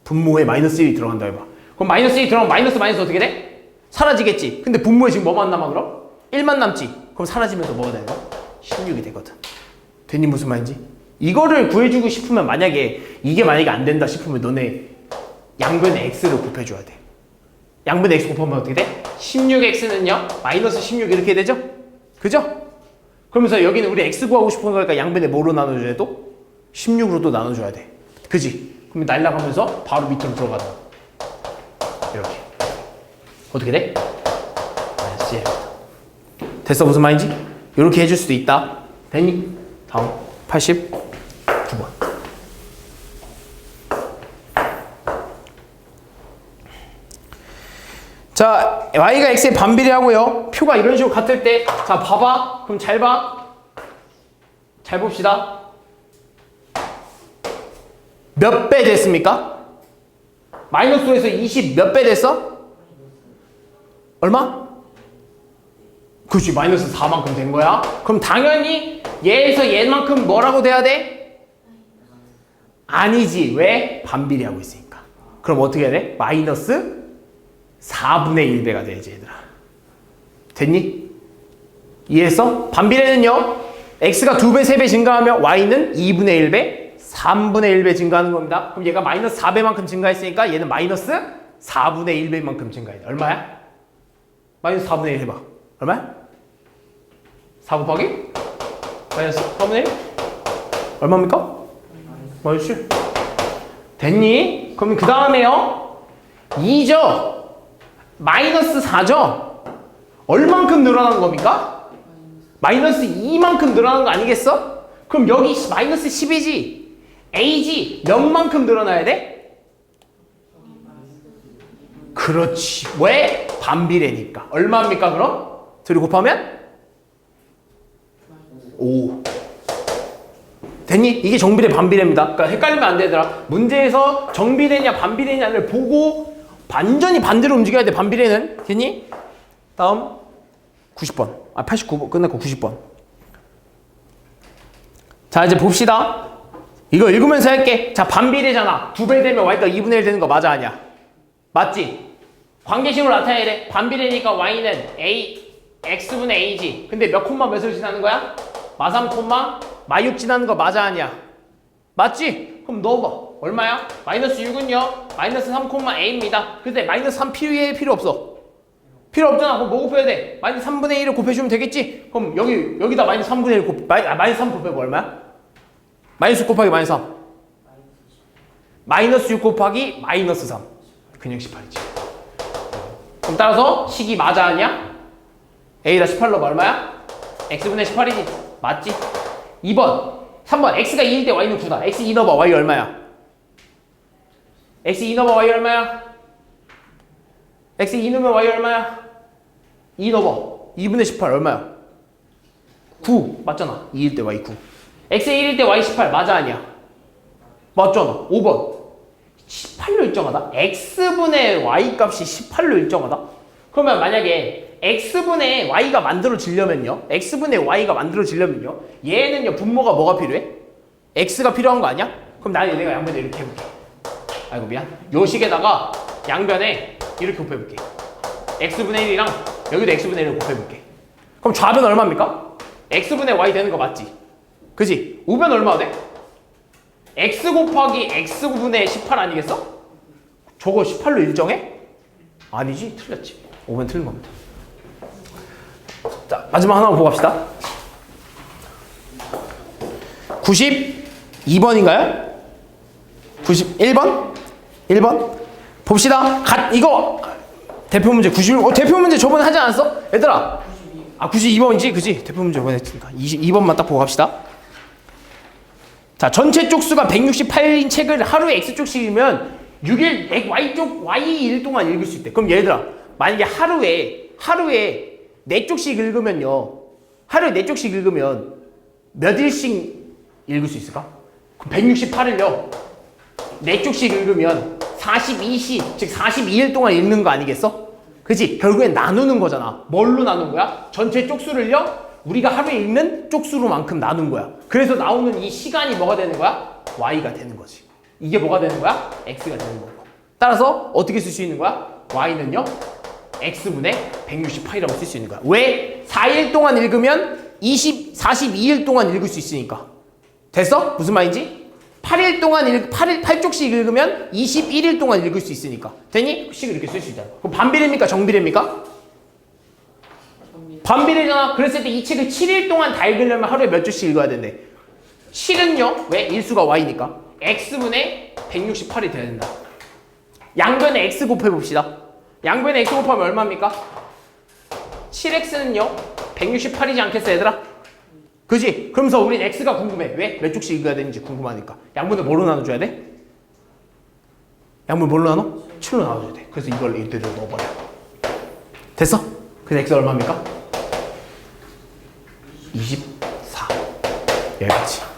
분모에 마이너스 1이 들어간다 해봐. 그럼 마이너스 1이 들어가면 마이너스 마이너스 어떻게 돼? 사라지겠지. 근데 분모에 지금 뭐만 남아 그럼? 1만 남지. 그럼 사라지면서 뭐가 되는 거야? 16이 되거든. 됐니 무슨 말인지? 이거를 구해주고 싶으면 만약에 이게 만약에 안 된다 싶으면 너네 양변에 x를 곱해줘야 돼. 양변에 x 곱하면 어떻게 돼? 16x는요 마이너스 16 이렇게 되죠? 그죠? 그러면서 여기는 우리 x 구하고 싶은 거니까 양변에 뭐로 나눠줘야 돼? 16으로 또 나눠줘야 돼. 그지? 그러면 날라가면서 바로 밑으로 들어가는 거야. 이렇게. 어떻게 돼? 마이너스 1. 됐어 무슨 말인지? 이렇게 해줄 수도 있다. 됐니? 다음 89번. 자, y가 x에 반비례하고요. 표가 이런 식으로 같을 때, 자, 봐봐. 그럼 잘 봐. 잘 봅시다. 몇 배 됐습니까? 마이너스에서 20 몇 배 됐어? 얼마? 그렇지, 마이너스 4만큼 된 거야. 그럼 당연히 얘에서 얘만큼 뭐라고 돼야 돼? 아니지. 왜? 반비례하고 있으니까. 그럼 어떻게 해야 돼? 마이너스 4분의 1배가 돼야지 얘들아. 됐니? 이해했어? 반비례는요 x가 2배 3배 증가하면 y는 2분의 1배 3분의 1배 증가하는 겁니다. 그럼 얘가 마이너스 4배만큼 증가했으니까 얘는 마이너스 4분의 1배만큼 증가해. 얼마야? 마이너스 4분의 1 해봐. 얼마야? 4 곱하기 마이너스 4분의 1? 얼마입니까? 마이너스 7. 됐니? 그럼 그 다음에요 2죠? 마이너스 4죠? 얼만큼 늘어난 겁니까? 마이너스 2만큼 늘어난 거 아니겠어? 그럼 여기 마이너스 10이지? a지? 몇만큼 늘어나야 돼? 그렇지. 왜? 반비례니까. 얼마입니까 그럼? 둘이 곱하면? 5. 됐니? 이게 정비례 반비례입니다. 그러니까 헷갈리면 안 되더라. 문제에서 정비례냐 반비례냐를 보고 완전히 반대로 움직여야 돼. 반비례는. 됐니? 다음 90번. 89번 끝났고 90번. 자 이제 봅시다. 이거 읽으면서 할게. 자 반비례잖아. 2배 되면 y가 2분의 1 되는 거 맞아 아니야? 맞지? 관계식으로 나타내야 돼. 반비례니까 y는 x분의 a지. 근데 몇 콤마 몇을 지나는 거야? 마3 콤마 마6 지나는 거 맞아 아니야? 맞지? 그럼 넣어봐. 얼마야? 마이너스 6은요 마이너스 3 콤마 a입니다. 근데 마이너스 3 필요 없어. 필요 없잖아. 그럼 뭐 곱해야 돼? 마이너스 3분의 1을 곱해주면 되겠지? 그럼 여기다 마이너스 3분의 1 마이너스 3 곱해봐. 얼마야? 마이너스 6 곱하기 마이너스 3 마이너스 6 곱하기 마이너스 3 그냥 18이지. 그럼 따라서 식이 맞아 아니야? a다 18로 얼마야? x분의 18이지. 맞지? 2번 3번 x가 2일 때 y는 9다. x 2 넣어봐. y 얼마야? x 2 넣어봐. y 얼마야? x 2 넣으면 y 얼마야? 2 넣어봐. 2분의 18 얼마야? 9 맞잖아. 2일 때 y 9 x 1일 때 y 18 맞아 아니야? 맞잖아. 5번 18로 일정하다? x분의 y 값이 18로 일정하다? 그러면 만약에 x분의 y가 만들어지려면요 얘는요 분모가 뭐가 필요해? x가 필요한 거 아니야? 그럼 나는 얘네가 양변에 이렇게 해볼게. 아이고 미안. 요 식에다가 양변에 이렇게 곱해볼게. x분의 1이랑 여기도 x분의 1을 곱해볼게. 그럼 좌변 얼마입니까? x분의 y 되는 거 맞지? 그지? 우변 얼마가 돼? x 곱하기 x분의 18 아니겠어? 저거 18로 일정해? 아니지, 틀렸지. 5번 틀린 겁니다. 자, 마지막 하나 보고 갑시다. 92번인가요? 91번? 1번? 봅시다. 이거 대표 문제 91. 대표 문제 저번에 하지 않았어? 얘들아. 92번이지? 그지? 대표 문제 저번에 했으니까. 2번만 딱 보고 갑시다. 자, 전체 쪽수가 168인 책을 하루에 x쪽씩 읽으면 6일 y쪽 y1 동안 읽을 수 있대. 그럼 얘들아, 만약에 하루에 4쪽씩 읽으면요. 하루에 4쪽씩 읽으면 몇 일씩 읽을 수 있을까? 그럼 168일요. 4쪽씩 읽으면 42시, 즉 42일 동안 읽는 거 아니겠어? 그치? 결국엔 나누는 거잖아. 뭘로 나눈 거야? 전체 쪽수를요? 우리가 하루에 읽는 쪽수로만큼 나눈 거야. 그래서 나오는 이 시간이 뭐가 되는 거야? y가 되는 거지. 이게 뭐가 되는 거야? x가 되는 거고. 따라서 어떻게 쓸 수 있는 거야? y는요? x분의 168이라고 쓸 수 있는 거야. 왜? 4일 동안 읽으면 42일 동안 읽을 수 있으니까. 됐어? 무슨 말인지? 8일 동안 8쪽씩 읽으면 21일 동안 읽을 수 있으니까. 되니? 식을 이렇게 쓸 수 있잖아. 그럼 반비례입니까? 정비례입니까? 반비례잖아. 그랬을 때 이 책을 7일 동안 다 읽으려면 하루에 몇 줄씩 읽어야 된대. 7은요? 왜? 일수가 y니까. x분의 168이 돼야 된다. 양변에 x 곱해봅시다. 양변에 x 곱하면 얼마입니까? 7x는요? 168이지 않겠어 얘들아? 그지? 그러면서 우린 x가 궁금해. 왜? 몇 쪽씩 읽어야 되는지 궁금하니까. 양분을 뭐로 나눠줘야 돼? 양분 뭘로 나눠? 7로 나눠줘야 돼. 그래서 이걸 이대로 넣어버려. 됐어? 그래서 x가 얼마입니까? 24. 여기까지.